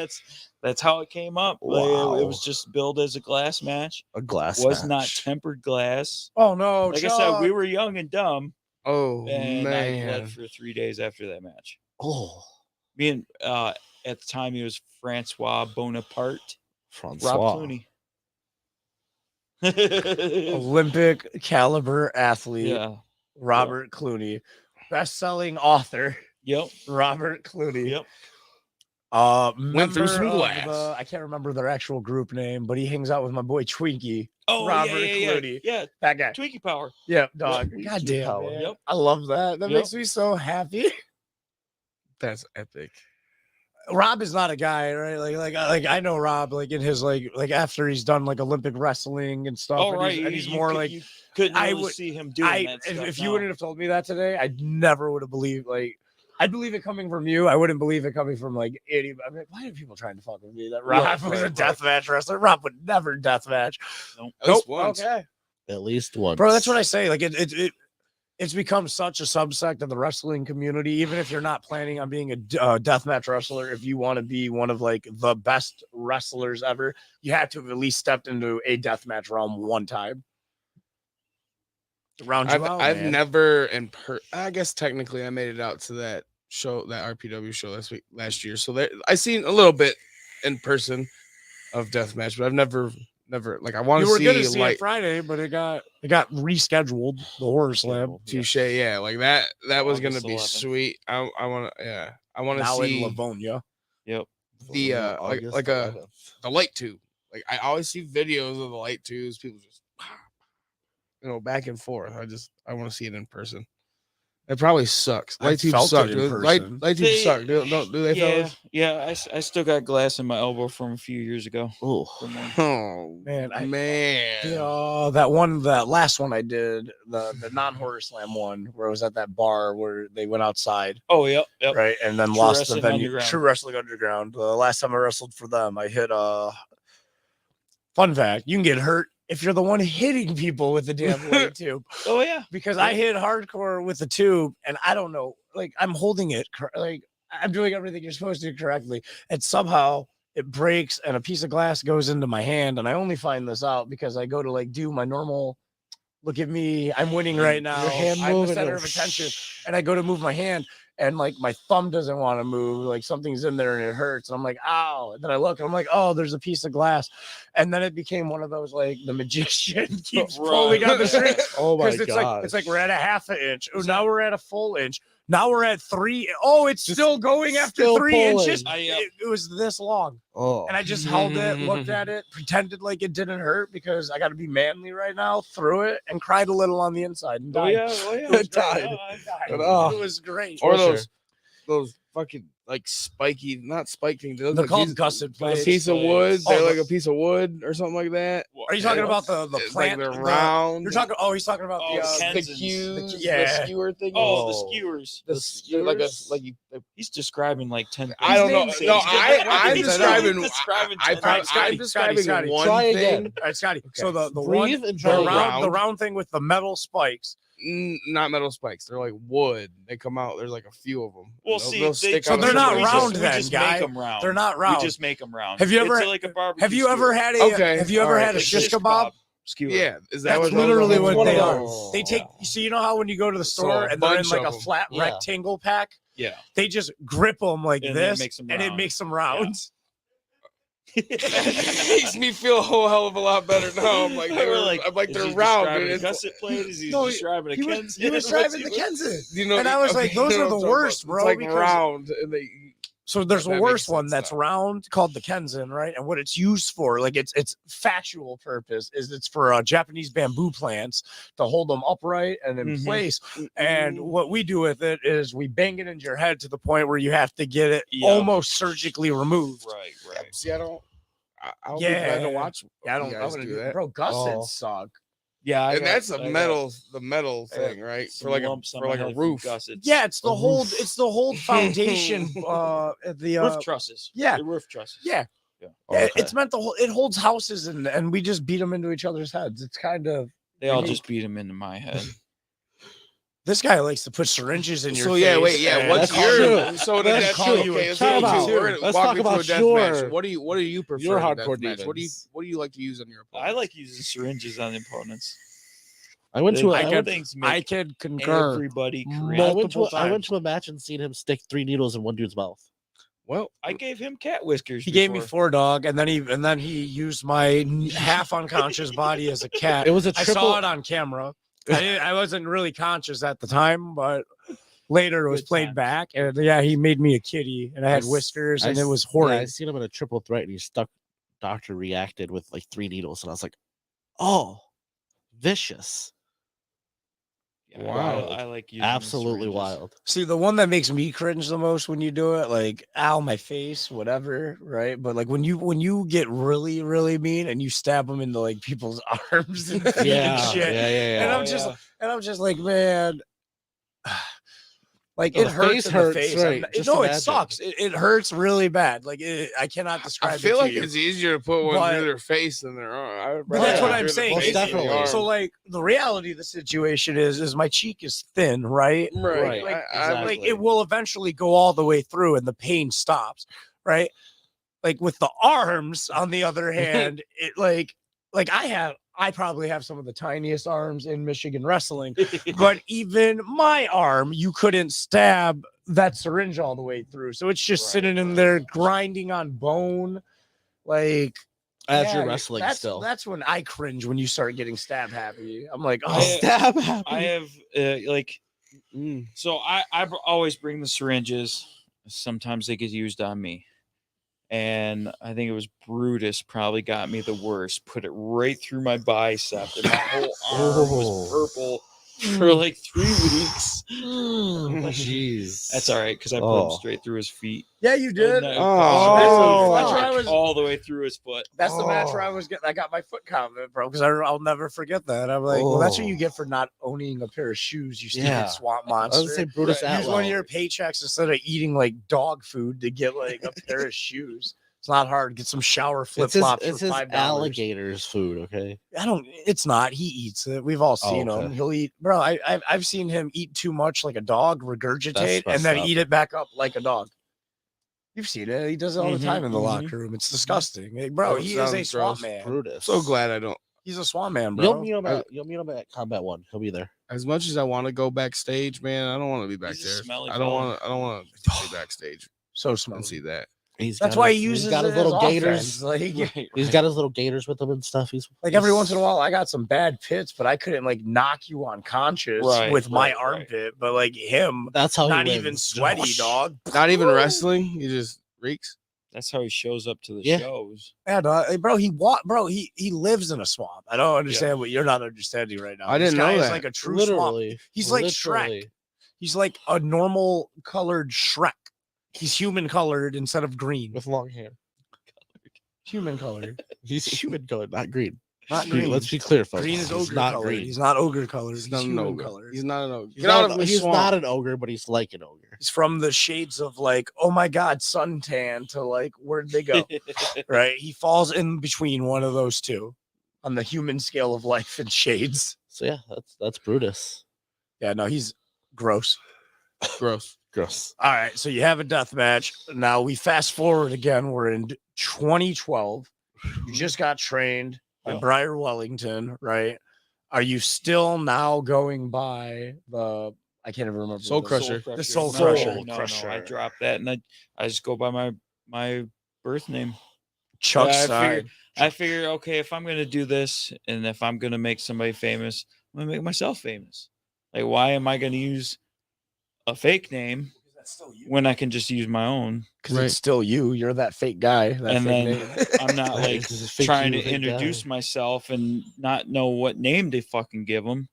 that's how it came up. Wow. Like, it was just billed as a glass match. A glass Was match. not tempered glass. Oh no, Like I said, we were young and dumb. Oh And I man. bled for 3 days after that match. Oh, Me and at the time he was Francois Bonaparte. Francois. Rob Clooney. Olympic caliber athlete, Yeah. Robert Clooney, best-selling author, Yep. Robert Clooney. Yep. Went through some member of glass. I can't remember their actual group name, but he hangs out with my boy Twinkie. Oh, Robert yeah. Clooney. Yeah. That guy. Twinkie Power. Yeah, dog. Twinkie God damn, power. man. Yep. I love that. That Yep. makes me so happy. That's epic. Rob is not a guy, right? Like I know Rob, like in his like after he's done like Olympic wrestling and stuff. Oh, and right. He's, and he's more like you couldn't I really would- see him doing that stuff. if you wouldn't have told me that today, I never would have believed. Like I'd believe it coming from you. I wouldn't believe it coming from like any. I mean, why are people trying to fuck with me? That Rob was a deathmatch wrestler. Rob would never deathmatch. Nope. At least once. Okay, At least once. bro. That's what I say. Like it's become such a subsect of the wrestling community. Even if you're not planning on being a deathmatch wrestler, if you want to be one of like the best wrestlers ever, you have to have at least stepped into a deathmatch realm one time. Round you out, I've man. never I guess technically I made it out to that show, that RPW show last year. So there I seen a little bit in person of deathmatch, but I've never like I want You to were gonna see see like it Friday, but it got rescheduled. The horror slam touche, yeah, like that was gonna August be 11th. sweet. I want to now in see Livonia. Yep. the August like a 11th. the light tube. Like I always see videos of the light tubes, people just back and forth. I want to see it in person. It probably sucks. I Light tubes felt suck. it in dude. person. Light tubes suck. Do they, fellas? Yeah. I still got glass in my elbow from a few years ago. Oh, From when- Oh Man, man. that last one I did, the non-horror slam one, where it was at that bar where they went outside, Oh, yep. right, and then True lost the Wrestling venue. Underground. True Wrestling Underground. The last time I wrestled for them, I hit fun fact: you can get hurt if you're the one hitting people with the damn light tube. Oh, yeah. Because I hit hardcore with the tube, and I don't know, like I'm holding it, like I'm doing everything you're supposed to do correctly, and somehow it breaks, and a piece of glass goes into my hand, and I only find this out because I go to like do my normal. Look at me, I'm winning right now. Your hand I'm the moving, center of attention, and I go to move my hand, and like my thumb doesn't want to move, like something's in there and it hurts. And I'm like, ow. And then I look, and I'm like, oh, there's a piece of glass. And then it became one of those like the magician keeps pulling on the string. oh my Because it's god! like we're at a half an inch. Oh, now we're at a full inch. Now we're at 3. Oh, it's still going after still 3 pulling. inches. It was this long. Oh, And I just held it, looked at it, pretended like it didn't hurt because I got to be manly right now, threw it, and cried a little on the inside. And died. It was Died. great. It was great. Or For those fucking like spiky, not spike things. They're called gusset A plates. piece of wood. Oh, They're like the- a piece of wood or something like that. Are you talking about the It's plant? like they're round. You're talking. Oh, he's talking about Oh, the the Kenzans. cues, yeah. the skewer thing. Oh, the Oh. skewers. like a skewers? like you. He's describing like 10 I don't know. names- No, he's I'm He's describing. describing I, ten things. I'm describing Scotty, one try thing. again. All right, Scotty. Okay. So the Breathe one and try round. the round thing with the metal spikes. Not metal spikes. They're like wood. They come out. There's like a few of them. Well, They'll- see, they'll they- stick so out they're of not the- round we then, just guy. make them round. They're not round. We just make them round. Have you It's ever- like a barbecue? Have you ever skewer. had a? Okay, Have you ever all had a right. shish kebab? Skewer? Yeah, is that That's what literally what one they of are. those. They take. So you know how when you go to the So store a and they're in bunch like a of 'em. flat Yeah. rectangle pack, Yeah. they just grip them like And then it this, makes 'em and it round. makes them round. It makes me feel a whole hell of a lot better now. I'm like, I'm like is they're he round. describing Dude. a It's- gusset plate? Is he No, describing a He was, Kenzie? he was What's driving the he- Kenzie. You know, And I was like, those you know are the what I'm talking worst, about. bro, It's like because- round, and they. So there's That a makes worse one sense that's now. round called the Kenzin, right? And what it's used for, like its factual purpose, is it's for Japanese bamboo plants to hold them upright and in Mhm. place. And what we do with it is we bang it into your head to the point where you have to get it Yeah. almost surgically removed. Right, right. See, I don't. I don't Yeah. think I can watch. Yeah, I you don't. guys I'm do gonna that. bro. Gussets Oh. suck. Yeah, I And got- that's I a got metal, the metal I got thing, right? some For like a lumps on for my like a head from roof. gussets. Yeah, it's the A whole. roof. It's the whole foundation. The roof trusses. yeah. The roof trusses. yeah. Yeah. Yeah, Okay. it's meant to hold. It holds houses, and we just beat them into each other's heads. It's kind of. They all Unique. just beat him into my head. This guy likes to put syringes in your So face. yeah, wait, yeah. and- What's That's your true. so That's that's true. okay? Let's Time go out. to we're gonna Let's walk talk me through about a death your- match. What do you prefer? your in a death hardcore match? What do demons. you like to use on your opponent? I like using syringes on opponents. I went to. They- I I went, things I make could concur. everybody I crazy. went to. multiple I went times. to a match and seen him stick 3 needles in one dude's mouth. Well, I gave him cat whiskers. He gave me before. 4 dog, and then he used my half unconscious body as a cat. It was a I triple. saw it on camera. I wasn't really conscious at the time, but later it was Good played times. back, and yeah, he made me a kitty, and I had s- whiskers, I and it s- was Yeah, I horrid. seen him in a triple threat, and he stuck. Doctor reacted with like 3 needles, and I was like, "Oh, vicious! Yeah, Wild. I like using the Absolutely syringes. wild." See, the one that makes me cringe the most when you do it, like ow, my face, whatever, right? But like when you get really, really mean and you stab them into like people's arms and feet Yeah, and shit, yeah. and Oh, I'm just like, man, like No, it the hurts face in hurts, the face. right, No, just it imagine. sucks. It hurts really bad. Like I cannot describe. I feel it like to you. it's easier to put one But- through their face than their arm. But that's what Yeah, I'm through the saying. Most face than the definitely. arm. So like the reality of the situation is my cheek is thin, right? right, Like, I- like it will eventually go all the way through and the pain stops, right? Like with the arms, on the other hand, it like I probably have some of the tiniest arms in Michigan wrestling, but even my arm, you couldn't stab that syringe all the way through. So it's just Right, sitting in right. there grinding on bone. Like As yeah, you're wrestling still. That's when I cringe when you start getting stab happy. I'm like, oh, I- Stab happy. I have like so I always bring the syringes. Sometimes they get used on me. And I think it was Brutus probably got me the worst. Put it right through my bicep, and my whole arm was purple for like 3 weeks. Jeez. That's all right because I put him Oh. straight through his feet. yeah, you did. And I- Oh, that's what I was. all the way through his foot. That's the match where Oh. I was getting. I got my foot comment, bro, because I'll never forget that. I'm like, well, that's what you Oh. get for not owning a pair of shoes. You stupid Yeah. swamp I was monster. gonna say Brutus Use Atwell. one of your paychecks instead of eating like dog food to get like a pair of shoes. It's not hard. Get some shower flip It's his, flops it's for his $5. alligator's food, okay? I don't. It's not. He eats it. We've all seen him. okay. He'll eat, bro. I've seen him eat too much like a dog, regurgitate, That's and then messed up. eat it back up like a dog. You've seen it. He does it all the Mhm, time in the mhm. locker room. It's disgusting, Hey, bro. Oh, He is a sounds swamp gross. man. Brutus. so glad I don't. He's a swamp man, You'll bro. meet him at Combat 1. He'll be there. As much as I want to go backstage, man, I don't want to be back He's a there. smelly I don't fella. want to. I don't want to be backstage So and smelly. see that. That's why he he's uses got his it little as gators. offense. Like, He's got his little gators with him and stuff. He's like every once in a while, I got some bad pits, but I couldn't like knock you unconscious Right, with my right. armpit. But like him, That's how not he even wins. sweaty, dog. Not even wrestling. He just reeks. That's how he shows up to the Yeah. shows. Yeah, dog. Bro, he lives in a swamp. I don't understand what you're not understanding right now. I This didn't guy know is that. like a true swamp. Literally, He's like literally. Shrek. He's like a normal colored Shrek. He's human colored instead of green. with long hair. Human colored. He's human colored, not green. Not green. Let's be clear, folks. Green is He's ogre not colored. green. He's not ogre colored. He's He's not an human ogre. colored. He's not an ogre. He's, Get out not, of my he's swamp. not an ogre, but he's like an ogre. He's from the shades of like, oh my god, suntan to like, where'd they go? Right? He falls in between one of those two on the human scale of life and shades. So yeah, that's Brutus. Yeah, no, he's gross. Gross. Gross. All right, so you have a death match. Now we fast forward again. We're in 2012. You just got trained by Yeah. Briar Wellington, right? Are you still now going by the? I can't even remember. Soul what Crusher. The Soul No, Crusher. No, Crusher. I dropped that, and I just go by my birth name. Chuck Yeah, Stein. I figure, okay, if I'm gonna do this, and if I'm gonna make somebody famous, I'm gonna make myself famous. Like, why am I gonna use a fake name when I can just use my own? Because Right. it's still you. You're that fake guy. That And fake then name. I'm not like This is fake trying you, to fake introduce guy. myself and not know what name they fucking give them.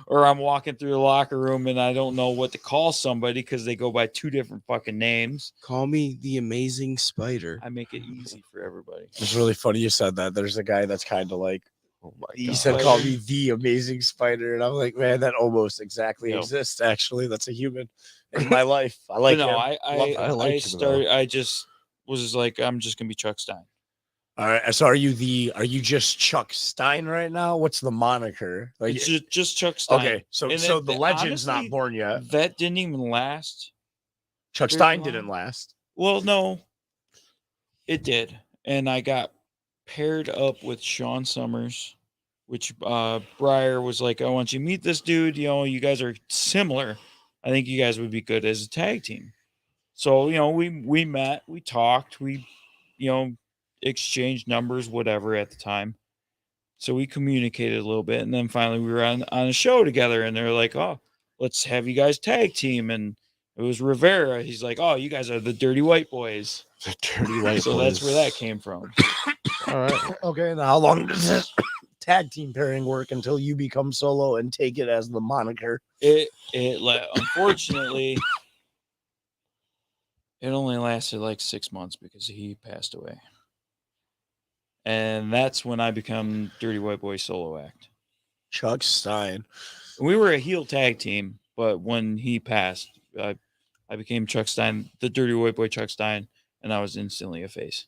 Or I'm walking through the locker room and I don't know what to call somebody because they go by two different fucking names. Call me the Amazing Spider. I make it easy for everybody. It's really funny you said that. There's a guy that's kind of like, Oh my he god. said, call me the Amazing Spider. And I'm like, man, that almost exactly Yep. exists, actually. That's a human in my life. I like But no, him. I like him, started. I just was like, I'm just gonna be Chuck Stein. All right. So are you just Chuck Stein right now? What's the moniker? Like, It's just Chuck Stein. okay. So And so then the legend's honestly, not born yet. That didn't even last. Chuck very Stein long. didn't last. Well, no, it did, and I got paired up with Sean Summers, which Briar was like, I want you to meet this dude. You know, you guys are similar. I think you guys would be good as a tag team. So, you know, we met, we talked, we, you know, exchanged numbers, whatever at the time. So we communicated a little bit, and then finally we were on a show together, and they're like, oh, let's have you guys tag team. And it was Rivera. He's like, oh, you guys are the Dirty White Boys. The dirty white So that's where that came from. All right. Okay. Now, how long does this tag team pairing work until you become solo and take it as the moniker? Unfortunately, it only lasted like 6 months because he passed away. And that's when I become Dirty White Boy solo act. Chuck Stein. We were a heel tag team, but when he passed, I became Chuck Stein, the Dirty White Boy Chuck Stein, and I was instantly a face.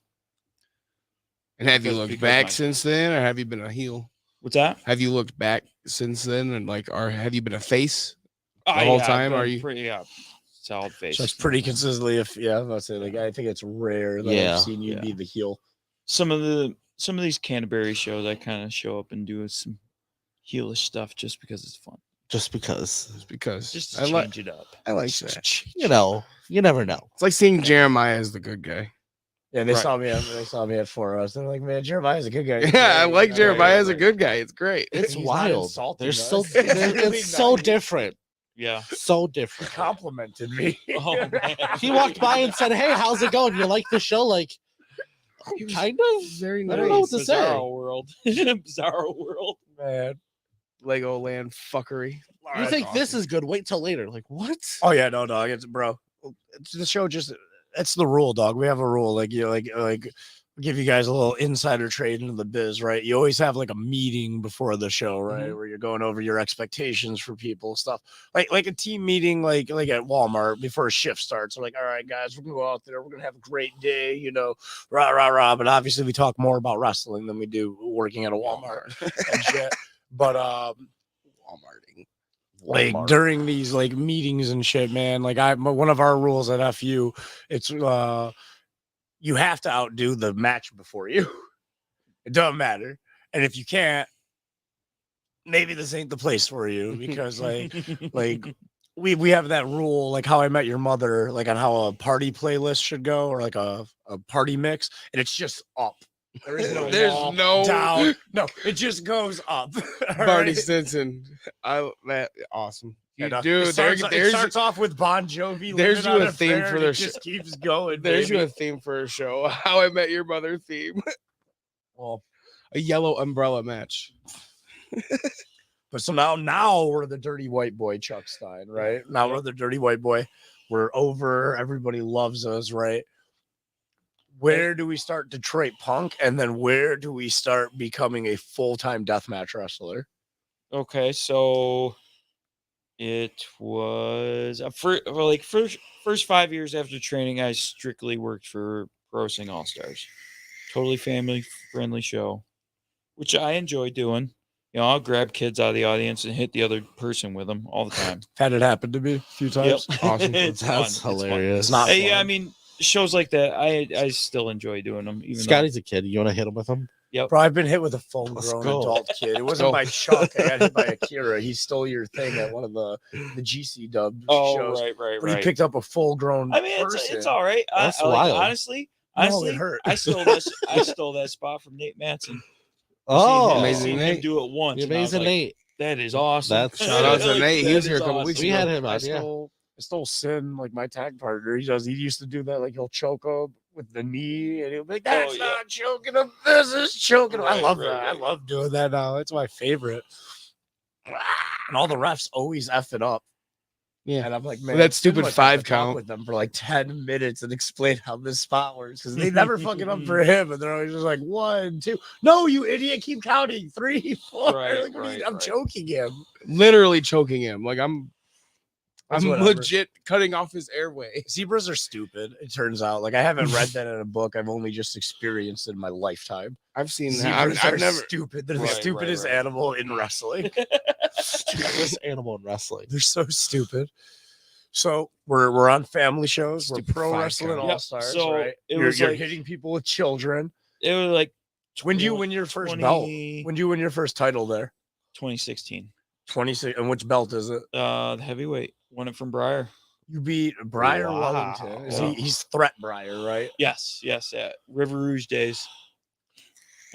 And have you Because- looked because back my- since then, or have you been a heel? What's that? Have you looked back since then, and like, or have you been a face? The whole time, are you- pretty solid face? Just pretty consistently. I was about to say, like, I think it's rare that Yeah, I've seen you yeah. be the heel. Some of these Canterbury shows, I kind of show up and do some heelish stuff just because it's fun, Just because. Just because just I to like change it up. I like that. You know, you never know. It's like seeing Jeremiah as the good guy. Yeah, they Right. saw me at 4 hours. They're like, man, Jeremiah's a good guy. Yeah, I like Right, Jeremiah as a right. good guy. It's great. It's He's not wild. insulting They're us. so It's really it's so nice. different. Yeah. So He different. complimented me. Oh man. He walked by and said, "Hey, how's it going? You like the show?" Like, He was kind of. very I nice. don't know what to say. Bizarro world. Bizarro world. Man. Legoland fuckery. You think this is good? Wait till later. Like, what? Oh yeah, no, dog. It's bro. It's the show. Just it's the rule, dog. We have a rule. Like you, like give you guys a little insider trade into the biz, right? You always have like a meeting before the show, right, where you're going over your expectations for people, stuff like a team meeting, like at Walmart before a shift starts. Like, all right, guys, we're gonna go out there. We're gonna have a great day, you know, rah rah rah. But obviously, we talk more about wrestling than we do working at a Walmart and shit. But Walmarting. like Walmart. during these like meetings and shit, man. Like one of our rules at FU, it's you have to outdo the match before you. It doesn't matter, and if you can't, maybe this ain't the place for you because like we have that rule, like How I Met Your Mother, like on how a party playlist should go, or like a party mix, and it's just up. There is no There's wall, no- down. No, it just goes up. All Barney right? Stinson. That awesome. You And, do. it starts off with Bon Jovi. there's Living you on a theme Prayer, for and their it just show. keeps going. There's you baby. a theme for a show. How I Met Your Mother theme. Well, A yellow umbrella match. but so now we're the dirty white boy, Chuck Stein, right? Now we're the dirty white boy. We're over. Everybody loves us, right? Where do we start Detroit Punk, and then where do we start becoming a full-time deathmatch wrestler? Okay, so it was first 5 years after training, I strictly worked for Pro Wrestling All Stars. Totally family friendly show, which I enjoy doing. You know, I'll grab kids out of the audience and hit the other person with them all the time. Had it happen to me a few times. Awesome. It's That's fun. It's fun. hilarious. It's not Yeah, I fun. mean, shows like that, I still enjoy doing them. Even Scotty's a kid. You want to hit him with him? Bro, I've been hit with a full-grown Let's go. adult kid. It wasn't by Chuck. I got hit by Akira. He stole your thing at one of the GC dub shows. right. But he picked up a full-grown I mean, person. it's all right. That's I like, wild. honestly, No, it hurt. I stole this. I stole that spot from Nate Matson. Oh, Amazing Seen him Nate. do it once. the and I was amazing like, Nate. That is awesome. That's- Shout out to Like, Nate. He that was here a is couple awesome. weeks We ago. had him I on, yeah. stole Sin, like my tag partner. He used to do that, like he'll choke him with the knee, and he'll be like, "That's yeah. not choking him. This is choking him." I Right, love right, that. I right. love doing that now. It's my favorite. And all the refs always F it up. Yeah. And I'm like, man, that it's too stupid much. I have 5 to talk count. with them for like 10 minutes and explain how this spot works, because they never fuck it up for him, and they're always just like 1, 2. No, you idiot! Keep counting. 3, 4. Right, Like, what are you- I'm right. choking him. Literally choking him. Like I'm That's whatever. legit cutting off his airway. Zebras are stupid. It turns out. Like I haven't read that in a book. I've only just experienced it in my lifetime. I've seen that. Zebras I've are never. stupid. They're the Right, stupidest right. animal in wrestling. Stupidest animal in wrestling. They're so stupid. So we're on family shows. We're Stupid pro 5 wrestling count. all Yep, stars, so right? it You're, was you're like- hitting people with children. It was like When do you win your first belt? 20 When do you win your first title there? 2016. 26. And which belt is it? The heavyweight won it from Breyer. You beat Briar Wow. Wellington. Yeah. He's Threat Briar, right? Yes, at River Rouge days.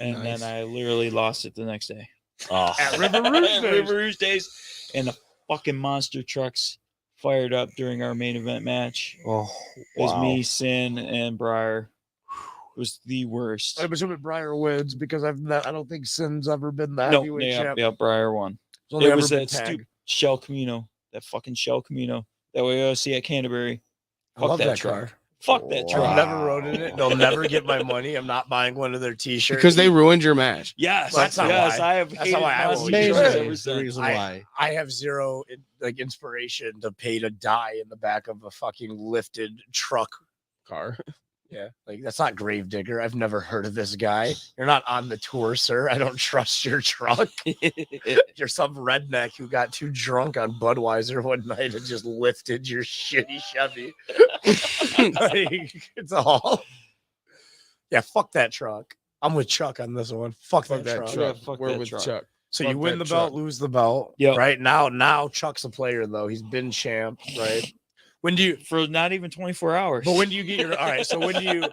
And Nice. then I literally lost it the next day. Oh, At River Rouge At days. River Rouge days, and the fucking monster trucks fired up during our main event match. oh, It was wow. me, Sin, and Breyer. It was the worst. I'm assuming Briar wins because I don't think Sin's ever been the No, heavyweight yeah, champ. yeah, Breyer won. He's only It ever was been that tag. stupid Shell Camino, that fucking Shell Camino that we see at Canterbury. I love Fuck that truck. car. Fuck that I've truck. never rode in it. They'll never get my money. I'm not buying one of their t-shirts. Because they ruined your match. Yes, Well, that's not yes, why. I have That's hated not why I monster won't trucks use ever it. Maybe the since. reason I- why. I have zero like inspiration to pay to die in the back of a fucking lifted truck car. Yeah, like that's not Gravedigger. I've never heard of this guy. You're not on the tour, sir. I don't trust your truck. You're some redneck who got too drunk on Budweiser one night and just lifted your shitty Chevy. Like, it's all. Yeah, fuck that truck. I'm with Chuck on this one. Fuck, Fuck that, that truck. truck. Yeah, fuck We're that with truck. Chuck. So Fuck you win that the belt, truck. lose the belt. Yep. Right now Chuck's a player though. He's been champ. Right. When do you? For not even 24 hours. But when do you get your? All right. So when do you?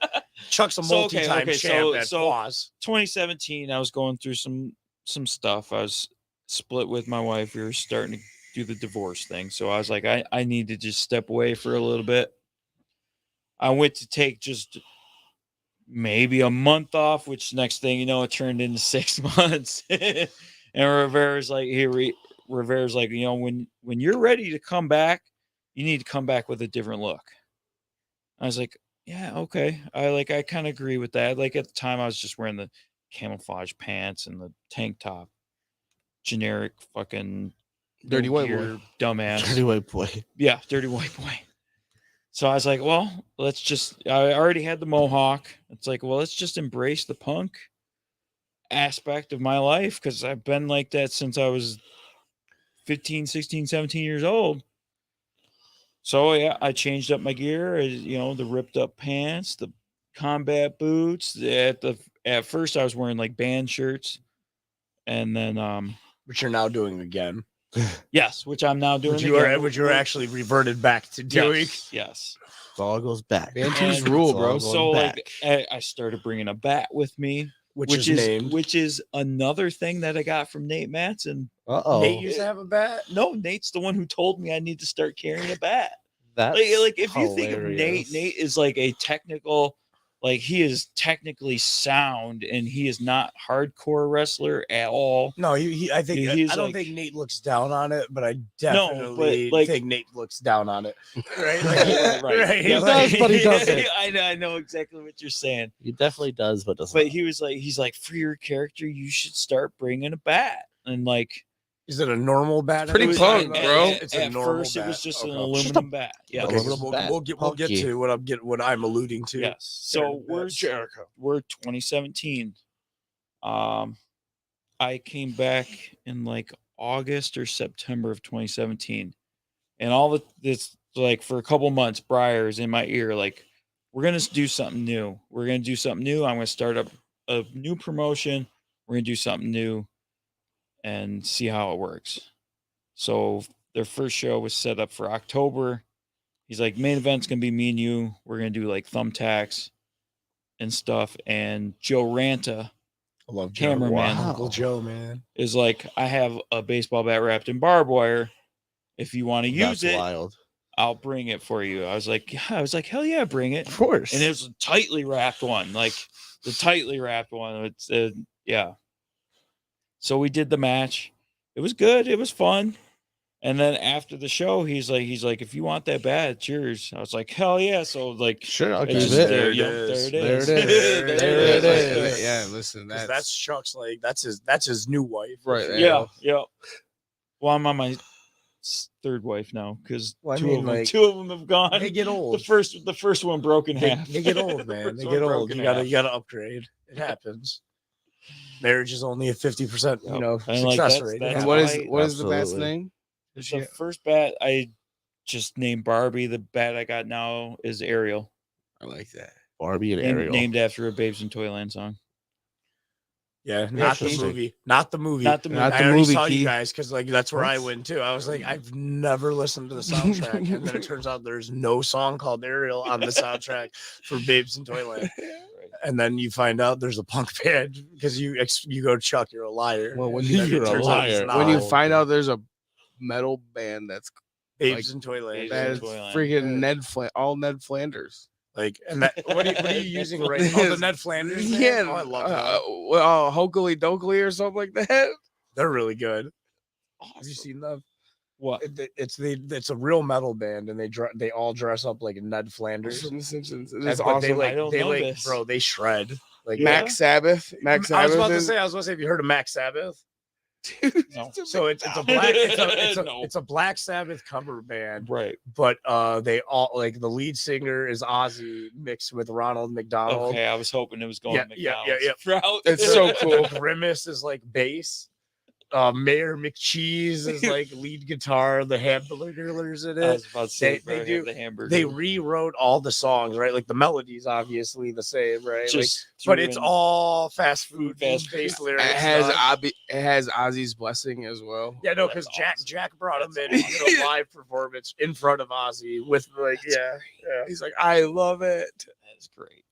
Chuck's a So, okay, multi-time okay, champ so- at so- Foz. 2017, I was going through some stuff. I was split with my wife. We were starting to do the divorce thing. So I was like, I need to just step away for a little bit. I went to take just maybe a month off, which next thing you know, it turned into 6 months. And Rivera's like, Rivera's like, you know, when you're ready to come back, you need to come back with a different look. I was like, yeah, okay. I kind of agree with that. Like at the time, I was just wearing the camouflage pants and the tank top, generic fucking Dirty no white gear, boy. dumbass. Dirty white boy. Yeah, dirty white boy. So I was like, well, let's just, I already had the mohawk. It's like, well, let's just embrace the punk aspect of my life because I've been like that since I was 15, 16, 17 years old. So yeah, I changed up my gear, you know, the ripped up pants, the combat boots. At first I was wearing like band shirts. And then Which you're now doing again. Yes, which I'm now doing. Which you are, again. which you're actually reverted back to doing. Yes, yes. It all goes back. Bantam's And rule, it's all bro. going So like back. I started bringing a bat with me, Which is named. which is another thing that I got from Nate Matson. Uh-oh. Nate used to have a bat. No, Nate's the one who told me I need to start carrying a bat. That's Like if you think of hilarious. Nate is like a technical, like he is technically sound and he is not hardcore wrestler at all. No, I think He's I don't like- think Nate looks down on it, but I definitely like- think Nate looks down on it. Right? Right. He does, but he doesn't. I know exactly what you're saying. He definitely does, but doesn't. But he's like, for your character, you should start bringing a bat. And like, Is it a normal bat? Pretty it was- punk, at- bro. At, It's a at normal first, it was just an Okay. aluminum bat. Yeah. Okay, Aluminum we'll, bat. we'll get Punky. to what I'm alluding to. Yes. So Jericho. we're 2017. I came back in like August or September of 2017, and all this like for a couple months, Briar's in my ear, like, we're gonna do something new. We're gonna do something new. I'm gonna start up a new promotion. We're gonna do something new, and see how it works. So their first show was set up for October. He's like, main event's gonna be me and you. We're gonna do like thumbtacks and stuff. And Joe Ranta I love Cameraman. Wow. Uncle Joe, man. is like, I have a baseball bat wrapped in barbed wire. If you want to use That's it, wild. I'll bring it for you. I was like, hell yeah, bring it. Of course. And it was a tightly wrapped one, like the tightly wrapped one. It's yeah. So we did the match. It was good. It was fun. And then after the show, he's like, if you want that bat, it's yours. I was like, hell yeah. So like, Sure, I'll it give just- it. There it yep, is. There it is. There There it is. Yeah, listen, 'Cause that's that's Chuck's like that's his new wife. Right, For Yeah, sure. yeah. Well, I'm on my third wife now because Well, I two mean, of them, like, two of them have gone. They get old. The first one broke in half. They get old, man. They First get one old. broke in You half. gotta upgrade. It happens. Marriage is only a 50%, Yep. you know, And, like, success that's- rate. that's Yeah. and why- what is the bat's Absolutely. name? Does she- The first bat I just named Barbie. The bat I got now is Ariel, I like that. Barbie and named, Ariel. named after a Babes in Toyland song. Yeah, not the Interesting. movie. Not the movie. Not the movie. Not I the already movie, saw you Keith. guys because like that's where I What? went too. I was like, I've never listened to the soundtrack, and then it turns out there's no song called Ariel on the soundtrack for Babes in Toyland. And then you find out there's a punk band because you go, Chuck, you're a liar. Well, when And you- then it You're a turns out it's liar. not. When you Oh, find okay. out there's a metal band that's Babes in Toyland, Babes that in is Toyland. freaking Ned Flanders. like, and that what are you using right now? Oh, the Ned Flanders. band? Yeah, Oh, I love that. Hokely Dokely or something like that. They're really good. Have you seen them? What? It's a real metal band, and they all dress up like Ned Flanders. From The Simpsons. And- It's but they awesome. I don't know like, this. bro, they shred. Like Max Sabbath. Max I was Sabbath. about to is- say, have you heard of Max Sabbath? No. So it's a black No. it's a Black Sabbath cover band, Right. but they all like the lead singer is Ozzy mixed with Ronald McDonald. Okay. I was hoping it was going Yeah, McDonald's yeah. route. It's so cool. Grimace is like bass. Mayor McCheese is like lead guitar. The Hamburglers in I it. was about to say, They bro, have do- the hamburger. They rewrote all the songs, right? Like the melodies, obviously the same, right? Like, just but threw it's in- all fast food Fast food. based It lyrics. has dog. it has Ozzy's blessing as well. Yeah, no, That's because Jack brought him in That's and did a live performance in front of Ozzy with like, yeah. He's like, I love it. That's great.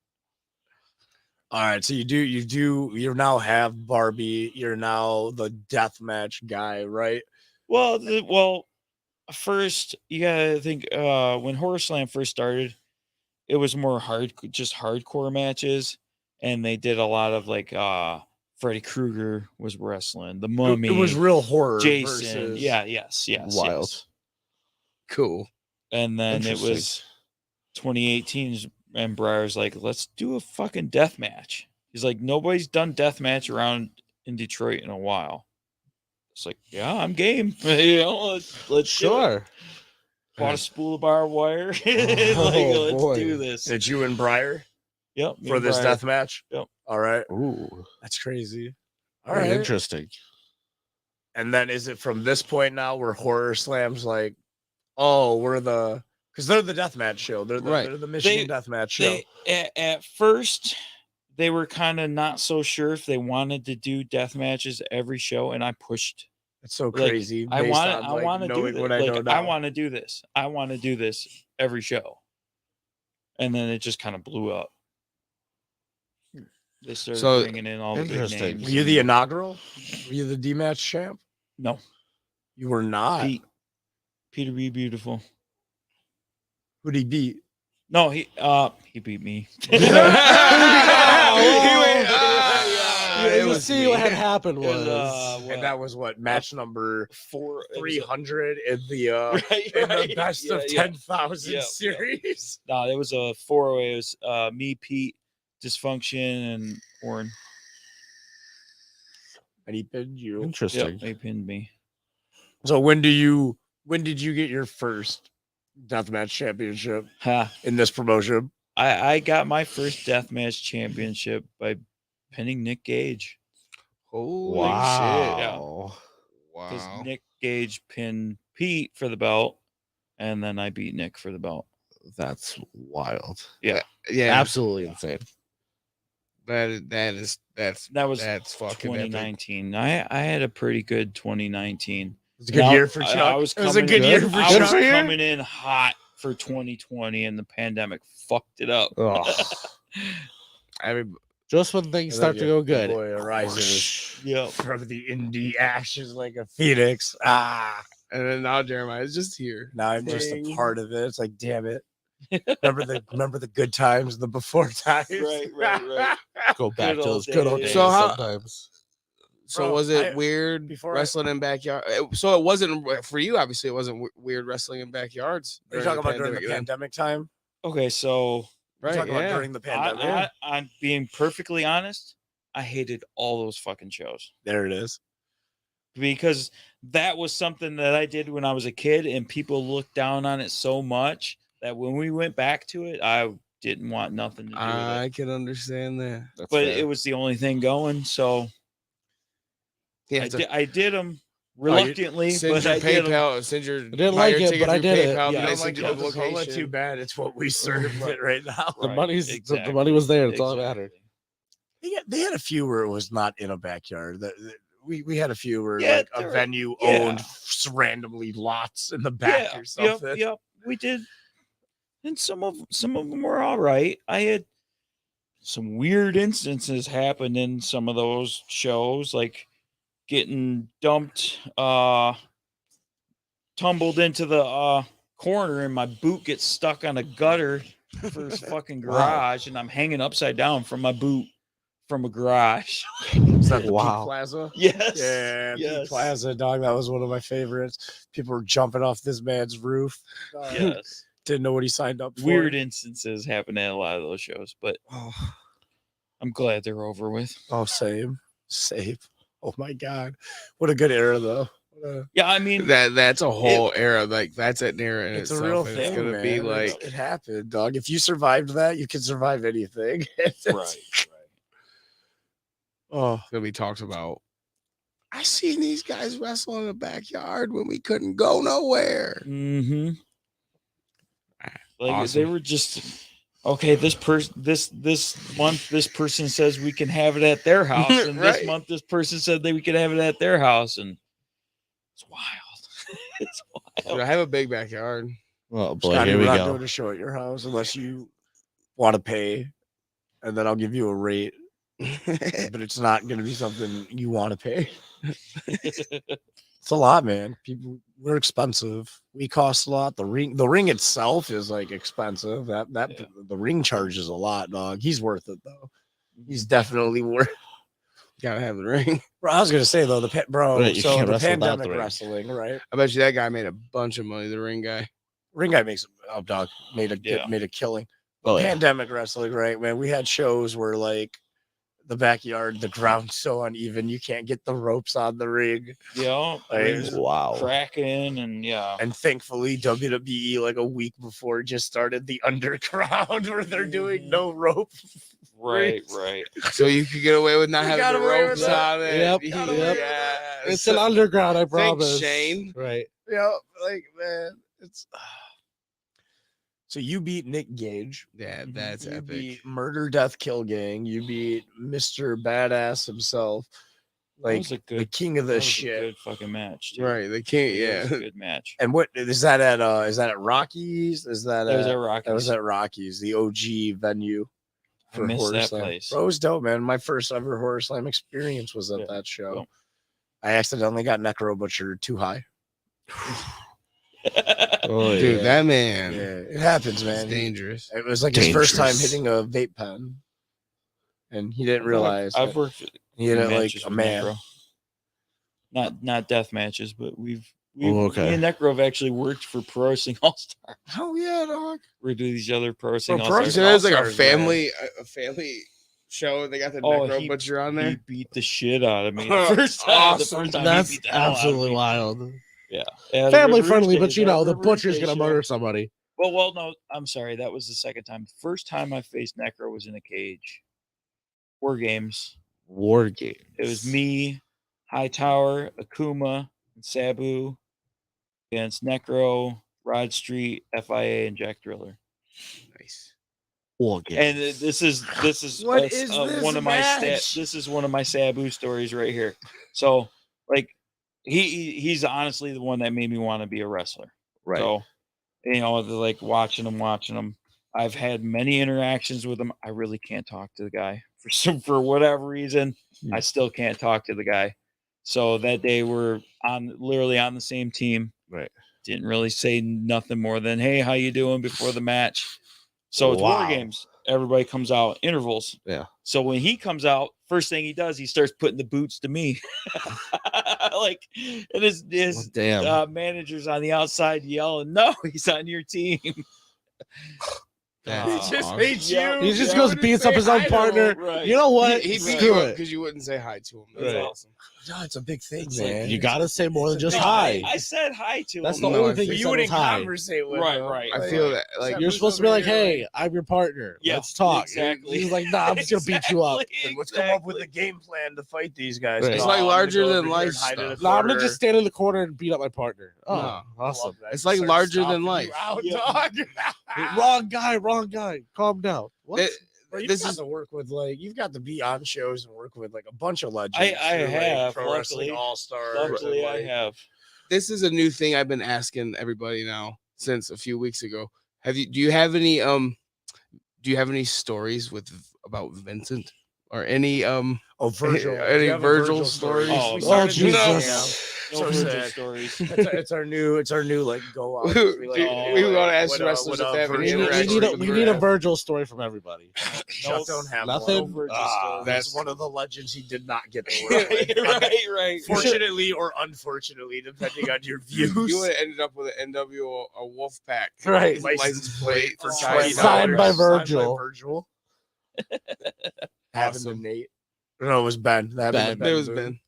All right, so you now have Barbie. You're now the deathmatch guy, right? Well, first you gotta think when Horror Slam first started, it was more just hardcore matches, and they did a lot of like Freddy Krueger was wrestling, the Mummy, It was real horror. Jason, versus- yes, Wild. yes. Cool. And then it Interesting. was 2018, and Briar's like, let's do a fucking death match. He's like, nobody's done death match around in Detroit in a while. It's like, yeah, I'm game. You know, let's do it. Sure. Bought a spool of barbed wire. Like, Oh, let's boy. do this. It's you and Briar Yep. me for and this Briar. death match. Yep. All right, Ooh. that's crazy. All Very right, interesting. and then is it from this point now where Horror Slam's like, oh, because they're the deathmatch show. They're Right. they're the Michigan deathmatch show. At first, they were kind of not so sure if they wanted to do death matches every show, and I pushed It's so Like, crazy. I based want on, I like, want to do knowing this. what I know Like, I now. want to do this. I want to do this every show. And then it just kind of blew up. They started So, bringing in all the big interesting. names. Were you the and- inaugural? Were you the D-match champ? No, You were not. Peter B. Beautiful. Who'd he beat? No, he beat me. You was see me. what had happened It was, was, And that was what match number 300 in the right, best of yeah. 10,000 Yeah, yeah. series. No, it was a 4-way. It was me, Pete, Dysfunction, and Warren. And he pinned you. interesting. Yep, they pinned me. So when did you get your first deathmatch championship Ha! in this promotion? I got my first deathmatch championship by pinning Nick Gage. Holy Wow. Because Wow. Nick Gage pinned Pete for the belt, and then I beat Nick for the belt. That's wild. Yeah. Absolutely insane. That's That was fucking epic. 2019. I had a pretty good 2019. It was a good year for Chuck. I was it was a coming good in- year for I Chuck. was coming in hot for 2020, and the pandemic fucked it up. Ugh. Every, Just when things start to go good. Boy arises Yep. from the indie ashes like a phoenix. Ah, and then now Jeremiah is just here. now I'm just a Dang. part of it. It's like, damn it. Remember the good times, the before times. Right. Go back Good to old those good old days. days So how- sometimes. So Bro, was it weird before wrestling in backyard? So it wasn't for you. Obviously, it wasn't weird wrestling in backyards. Are you during talking about during the pandemic then? pandemic time? Okay, so You're talking about during the pandemic? I'm being perfectly honest. I hated all those fucking shows There it is. because that was something that I did when I was a kid, and people looked down on it so much that when we went back to it, I didn't want nothing to do with I it. can understand that. That's But fair. it was the only thing going, so Yeah, I did them reluctantly, send but your I did 'em. PayPal. Send your didn't like it, but I did it. PayPal. Yeah, They I send like you the Coca-Cola location. too bad. It's what we serve it right now. the Right, money's exactly, the money was there. That's all that mattered. They had a few where it was not in a backyard. We had a few where Yeah, like a there- venue yeah. owned randomly lots in the back or something. Yep, we did, and some of them were all right. I had some weird instances happen in some of those shows, like getting dumped, tumbled into the corner, and my boot gets stuck on a gutter for his fucking garage, and I'm hanging upside down from my boot from a garage. Is that the Wow. Peak Plaza? Yes, Yeah, Peak yes, Plaza, dog. That was one of my favorites. People were jumping off this man's roof. yes. Didn't know what he signed up for. Weird instances happen at a lot of those shows, but I'm glad they're over with. Oh, same. Oh my God, what a good era though. Yeah, I mean, That's a whole era. Like that's an era in It's a itself. real and thing, It's gonna man. be like it happened, dog. If you survived that, you can survive anything. right. Oh, it's gonna be talked about. I seen these guys wrestle in the backyard when we couldn't go nowhere. Mm-hmm. Like they Awesome. were just okay. This month, this person says we can have it at their house, and Right. this month, this person said that we could have it at their house, and it's wild. It's Dude, wild. I have a big backyard. Oh boy, Scotty, here we're we not go. doing a show at your house unless you want to pay, and then I'll give you a rate. But it's not going to be something you want to pay. It's a lot, man. People, we're expensive. We cost a lot. The ring itself is like expensive. Yeah. The ring charges a lot, dog. He's worth it though. He's definitely worth. Gotta have the ring. Bro, I was gonna say though, Right, you so can't the wrestle without the pandemic ring. wrestling, right? I bet you that guy made a bunch of money. The ring guy. Ring guy makes dog made Yeah. a killing. Oh yeah. Pandemic wrestling, right, man? We had shows where like the backyard, the ground's so uneven, you can't get the ropes on the ring. Yeah, Like, rings Wow. cracking, and yeah, And thankfully, WWE like a week before just started the underground where they're doing no rope. right. So you could get away with not We having got the away with ropes that. on it. Yep, Yeah. yep. It's an underground, I Thanks, promise. Shane. Right. Yeah, like man, it's. So you beat Nick Gage. Yeah, that's You epic. beat Murder, Death, Kill Gang. You beat Mr. Badass himself. like was a the good- king of That the was a shit. good fucking match. Dude. Right. They can't. It was Yeah. a good match. And what is that at Rockies? Is that That was at at Rockies. That was at Rockies, the OG venue I for miss Horror that Slam. place. Bro, it was dope, man. My first ever Horror Slam experience was at Yeah, that show. well. I accidentally got Necro Butcher too high. Oh, Dude, yeah. that man. Yeah, it happens, It's man. dangerous. It was like his first time Dangerous. hitting a vape pen, and he didn't I've realize I've that worked he hit it like matches a with man. Necro. Not death matches, but we've Oh, okay. me and Necro have actually worked for Pro Wrestling All Star. Hell yeah, dog. We do these other Pro Wrestling Pro All Wrestling So Stars. there's like a All-Stars, man. family show. They got the Oh, Necro he- Butcher on He there. beat the shit out of me. The first time, Awesome. the first time That's he beat the hell out of absolutely me. wild. Yeah. At a Family River friendly, but Stage, you at know, the River butcher's Stage gonna show. murder somebody. Well, no, I'm sorry. That was the second time. The first time I faced Necro was in a cage. War Games. War games. It was me, Hightower, Akuma, and Sabu against Necro, Rod Street, FIA, and Jack Driller. Nice. War games. And this is What is this one of my match? this is one of my Sabu stories right here. So like he's honestly the one that made me want to be a wrestler. Right. So like watching him. I've had many interactions with him. I really can't talk to the guy for whatever reason. I still can't talk to the guy. So that day we're literally on the same team. Right. Didn't really say nothing more than, "Hey, how you doing?" before the match. So it's War Wow. Games. Everybody comes out intervals. Yeah. So when he comes out, first thing he does, he starts putting the boots to me. Like, and his Damn. managers on the outside yelling, "No, he's on your team." He Aw. just hates Yeah. you. He just You goes wouldn't beats say up his own hi to him. partner. Right. You know what? He beat Screw you up it. because you wouldn't say hi to him. That's Right. awesome. No, it's a big thing, It's like, man. You gotta say more than just No, hi. I said hi to That's him. the No, only I thing feel- you you said wouldn't was hi. conversate with Right, him. right. I feel that like You're supposed to be like, "Hey, I'm your partner. Yeah, Let's talk." exactly. He's like, "Nah, I'm just gonna beat you up." Exactly, Let's come up with a exactly. game plan to fight these guys. Right. It's No, like I'm gonna larger go than over here life and hide in a stuff. Nah, I'm gonna corner. just stand in the corner and beat up my partner. Oh, No. I awesome. love that. It's Just like start larger than stomping you life. out, Yeah. dog. Wrong guy. Calm down. What? That- Bro, you've This got is to work with you've got to be on shows and work with like a bunch of legends. I through, have, Pro Wrestling luckily. All Stars. Luckily, I have. this is a new thing I've been asking everybody now since a few weeks ago. Do you have any stories about Vincent or any Oh, Virgil. Any Do you have a Virgil stories? Oh, We started doing Jesus. that. No So Virgil sad. stories. It's our new like go out. we want to ask wrestlers if they have any interaction. We need a Virgil story from everybody. Chuck don't have nothing? one. Virgil stories. That's one of the legends he did not get to Right, work with. right. Fortunately or unfortunately, depending on your views. You would have ended up with an NWO a wolf pack Right. license plate for Oh, $20. Signed by Virgil. Virgil. Happened Awesome. to Nate. No, it was Ben. That happened to It was Boone. Ben.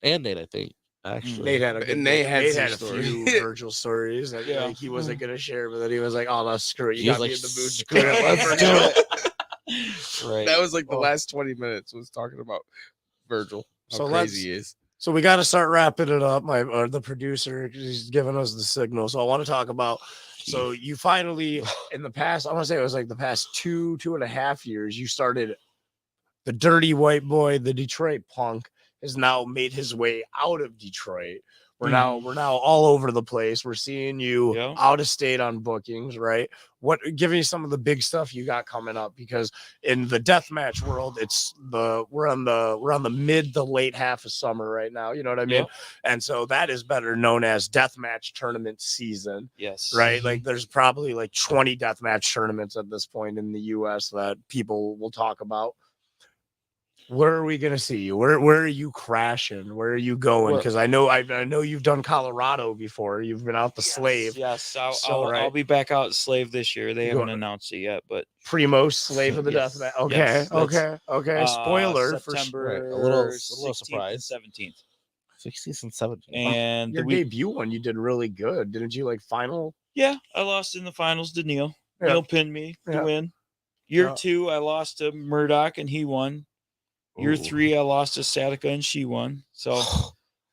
And Nate, I think. Actually. Nate had a And good Nate had some a stories. few Virgil stories that Yeah. like, he wasn't gonna share, but then he was like, "Oh no, screw it! You He was got me like, in the mood. "Screw it, let's Virgil." do Right. That was like the Oh. last 20 minutes was talking about Virgil. How So crazy he is. So we got to start wrapping it up. The producer is giving us the signal. So I want to talk about. So you finally, in the past, I want to say it was like the past 2.5 years, you started the dirty white boy, the Detroit punk, has now made his way out of Detroit. We're now all over the place. We're seeing you Yeah. out of state on bookings, right? Give me some of the big stuff you got coming up, because in the deathmatch world, we're on the mid to late half of summer right now. You know what I mean? Yep. And so that is better known as deathmatch tournament season, Yes. right? Like there's probably like 20 deathmatch tournaments at this point in the US that people will talk about. Where are we gonna see you? Where are you crashing? Where are you going? Where- Because I know you've done Colorado before. You've been out the Slave, Yes. So, right. I'll be back out Slave this year. They You haven't go- announced it yet, but Primo Slave of the Yes. Deathmatch. Okay, Yes, okay. Spoiler for September Right, a little 16th and surprise. 17th. 16th and 17th. And your the week, debut one. You did really good, didn't you? Like final. yeah, I lost in the finals to Neil. Yeah. Neil pinned me to Yeah. win. Year Yeah. 2, I lost to Murdoch and he won. Year Ooh. 3, I lost to Satica and she won. So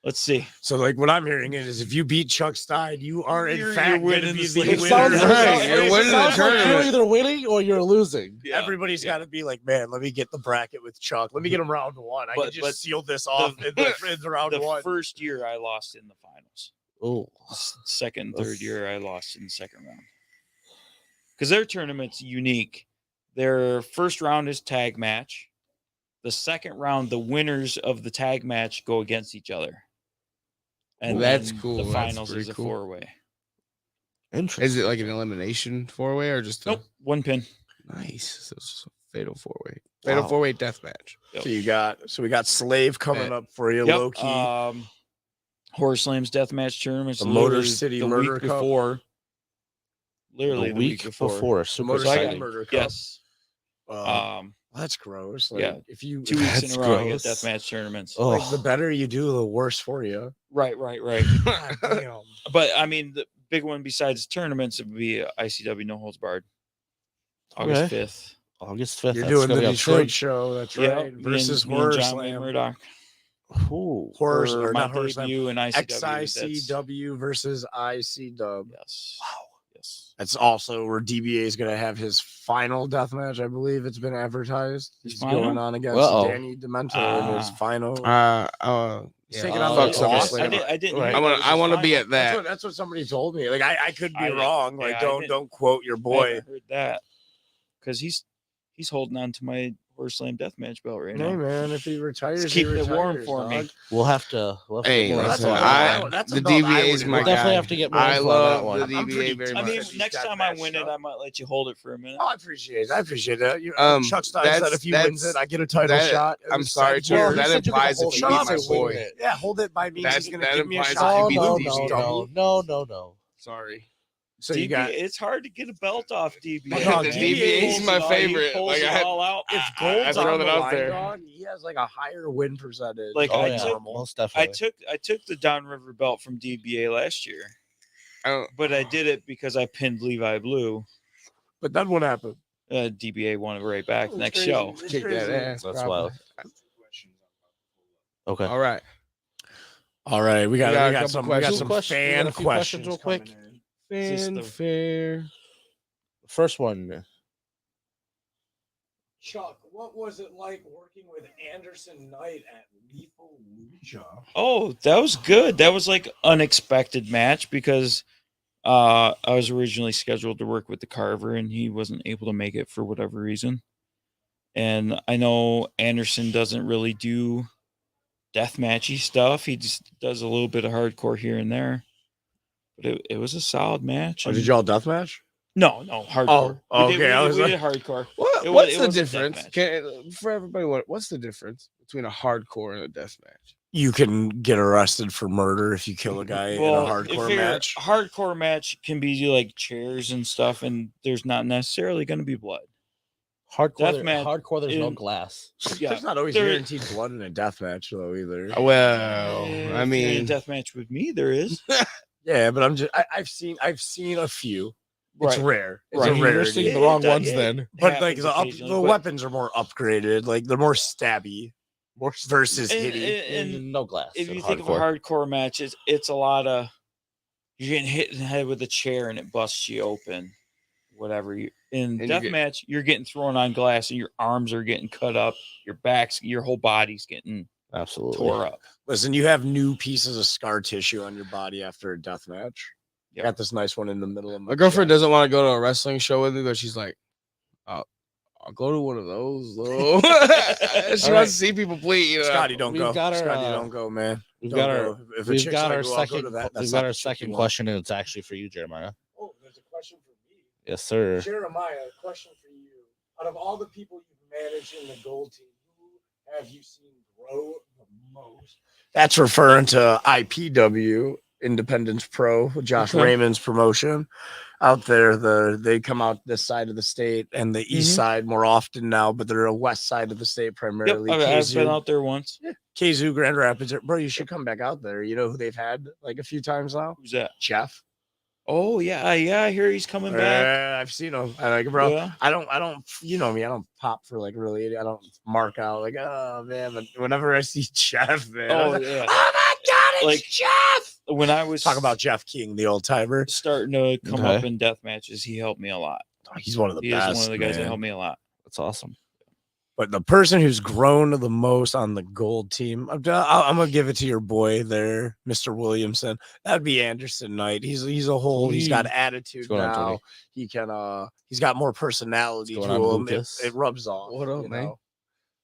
Let's see. So, like, what I'm hearing is if you beat Chuck Stein, you are in You're fact going to winning be the the sleeve. winner. Sounds Right, you're it winning the sounds like tournament. you're either winning or you're losing. Yeah. Everybody's got to be like, man, let me get the bracket with Chuck. Let me get him round one. I But- can just but seal this off in the round The one. first year I lost in the finals. Oh, Second, third year I lost in the second round. Because their tournament's unique. Their first round is tag match. The second round, the winners of the tag match go against each other. And That's then cool. The That's finals pretty is a cool. 4-way. interesting. Is it like an elimination 4-way or just a Nope, one pin. nice? So it's a fatal 4-way. Fatal Wow. 4-way death match. Yep. So we got Slave coming up for you, Yep. low key. Horse Slams deathmatch tournament. The Motor City Murder week Cup. before. Literally The the week before. The Super Motor So I City got- exciting. Murder Cup. Yes. That's gross. Like, yeah, if you 2 weeks in That's a row, I got gross. deathmatch tournaments. Oh, like the better you do, the worse for you. Right. God damn. But I mean, the big one besides tournaments would be ICW No Holds Barred, August Okay. 5th. August 5th. You're that's doing the coming up Detroit soon. show. That's Yep, right. me Versus and Horror John Wayne Slam. Murdoch. Ooh. Horror For or my not Horror Slam. debut in ICW. that's- XICW versus ICW. Yes. Wow. Yes. That's also where DBA is going to have his final death match. I believe it's been advertised. His He's final? going on against Uh-oh. Danny Demento in his Ah. final. He's Yeah. taking Oh, on Fuck the SummerSlam. I didn't. Right. hear I want. that was I his want to be final. at that. That's what somebody told me. Like I could be I didn't- wrong. Like yeah, I don't didn't- quote your I boy. haven't heard that because he's holding on to my Horse Slam deathmatch belt right Hey now. man, if he retires, Just he keeping it warm retires, for me. dog. We'll have to. Hey, get Well, more that's listen, info a on belt that I- one. that's a the belt I DBA is wouldn't my We'll definitely guy. have to get more I info on that love one. the I'm DBA pretty- very I much. mean, He's next got time I that win it, stuff. I might let you hold it for a minute. Oh, I appreciate that. Chuck Stein that's- said if he wins it, I get a title that- shot. It I'm was sorry, said Chuck, here. that said you could implies hold if it. you Shut beat up, my it's boy. win it. Yeah, hold it by me. That- He's gonna that give me a implies shot. if No, you beat no, these no, dummy. no. Sorry. So you got it's hard to get a belt off DBA. Yeah, the man. DBA He is pulls my it all- favorite. He pulls Like, it I- all out. if I Gold's throw on that the out line, there. dog, he has like a higher win percentage. Like, Oh, I yeah, took- most I definitely. took the Downriver belt from DBA last year, I don't, but I did it because I pinned Levi Blue. But then what happened? DBA won it right back It's next crazy. show. It's kick that crazy. ass. That's probably. wild. Okay. All right. All right, we got a got couple some questions. some Question- we got fan a few questions questions real quick. coming in. Is this the- Fanfare. First one. Chuck, what was it like working with Anderson Knight at Lethal Lucha? Oh, that was good. That was like unexpected match because I was originally scheduled to work with the Carver and he wasn't able to make it for whatever reason. And I know Anderson doesn't really do deathmatchy stuff. He just does a little bit of hardcore here and there. But it was a solid match. Oh, and- did y'all deathmatch? No, hardcore. Oh, We did- okay, we I did- was we like- did hardcore. What, It wa- what's it the was a difference? deathmatch. For everybody, what's the difference between a hardcore and a death match? You can get arrested for murder if you kill a guy in a If hardcore you're- match. Hardcore match can be like chairs and stuff, and there's not necessarily going to be blood. Hardcore. Deathmatch Hardcore. There's no in- glass. Yeah, There's not always there- guaranteed blood in a death match though either. Well, If I you're in mean, a death match with me, there is. Yeah, but I've seen a few. It's Right. rare. It's Right. a I mean, you're rarity. seeing the wrong ones then. But like Happens the occasionally, but- weapons are more upgraded. Like they're more stabby More versus and, hitty. and no glass. if in you think of a hardcore. hardcore match, it's a lot of you're getting hit in the head with a chair and it busts you open. Whatever you in And you death get- match, you're getting thrown on glass and your arms are getting cut up, your whole body's getting Absolutely. tore up. Listen, you have new pieces of scar tissue on your body after a death match. Yep. Got this nice one in the middle of my girlfriend doesn't want to go to a wrestling show with me, but she's like, I'll go to one of those though. She wants right. to see people bleed. You know? Scotty, don't We've go. got our, Scotty, don't go, man. We've Don't got our. go. If a We've chick's got like, our "Oh, I'll go second. to that," that's We've not got our the chick you second want. question, and it's actually for you, Jeremiah. Oh, there's a question for me. Yes, sir. Jeremiah, a question for you. Out of all the people you've managed in the gold team, who have you seen grow the most? That's referring to IPW, Independence Pro, Josh Okay. Raymond's promotion. Out there, they come out this side of the state and the east Mhm. side more often now, but they're a west side of the state Yep, primarily. I've been KZoo. out there once. KZoo, Grand Rapids. Bro, you should come back out there. You know who they've had like a few times now? Who's that? Jeff. Oh yeah, I hear he's coming back. I've seen him. I like, bro. Yeah. I don't. You know me. I don't pop for like really. I don't mark out like, oh man. But whenever I see Jeff, man, I'm Oh like, yeah. oh my god, it's Like, Jeff. When I was Talk about Jeff King, the old timer. starting to come Okay. up in death matches, he helped me a lot. Oh, he's one of the He best. is one of the guys that man. helped me a lot. That's awesome. But the person who's grown the most on the gold team, I'm gonna give it to your boy there, Mr. Williamson. That'd be Anderson Knight. He's a whole. He's got attitude going on, now. Tony? He can. He's got more personality to What's going on, him. Lucas? It rubs off. What up, you man? know?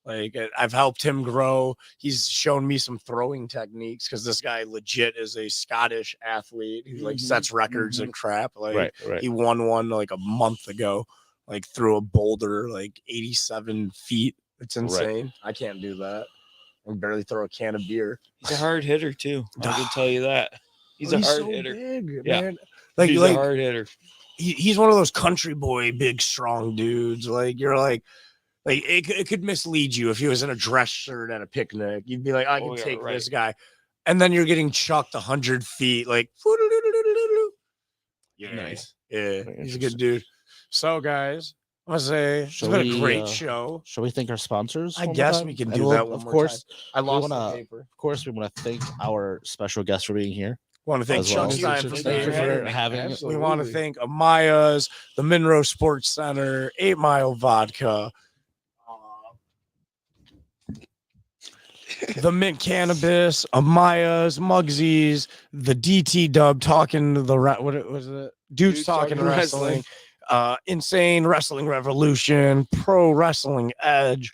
Like I've helped him grow. He's shown me some throwing techniques because this guy legit is a Scottish athlete who like sets records and crap. Like Right. he won one like a month ago, like through a boulder like 87 feet. It's insane. I can't do that. I can barely throw a can of beer. He's a hard hitter too. I can tell you that. He's Oh, a hard so hitter. big, Yeah. man. Like He's like a hard hitter. he's one of those country boy, big, strong dudes. Like you're like it could mislead you if he was in a dress shirt at a picnic. You'd be like, I can Oh, yeah, take right. this guy, and then you're getting chucked 100 feet. Like, yeah, Nice. yeah, Very he's a good dude. So, guys, I want to say it's Shall been a we, great show. Shall we thank our sponsors? I one more guess time? we can And do we'll- that one Of more course, I lost wanna- the paper. of course, we want to thank our special guest for being here. Want to thank as well. Chuck Stein for Thank being you for here. having me. We want to Absolutely. thank Amaya's, the Monroe Sports Center, 8 Mile Vodka, the Mint Cannabis, Amaya's, Muggsy's, the DT Dub talking to the what was it? Dudes talking wrestling, Insane Wrestling Revolution, Pro Wrestling Edge.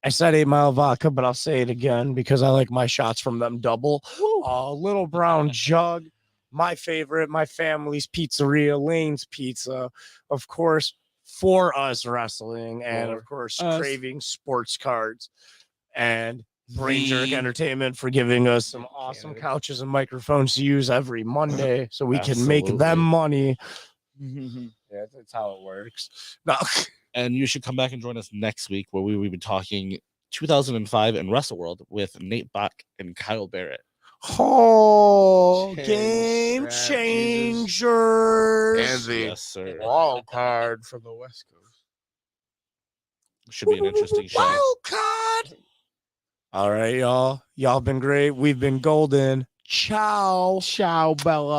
I said 8 Mile Vodka, but I'll say it again because I like my shots from them double. Little Brown Jug, my favorite, my family's pizzeria, Lane's Pizza, of course, For Us Wrestling, and of course, Us. Craving Sports Cards, and BrainJerk Entertainment for giving us some awesome couches and microphones to use every Monday so we can make Absolutely. them money. Yeah, that's how it works. No. And you should come back and join us next week where we will be talking 2005 and WrestleWorld with Nate Bach and Kyle Barrett. Oh, Change game that, Jesus. changers. And the Yes, sir. wild card from the West Coast. Should be an interesting show. Wild card. All right, y'all. Y'all been great. We've been golden. Ciao. Ciao, Bella.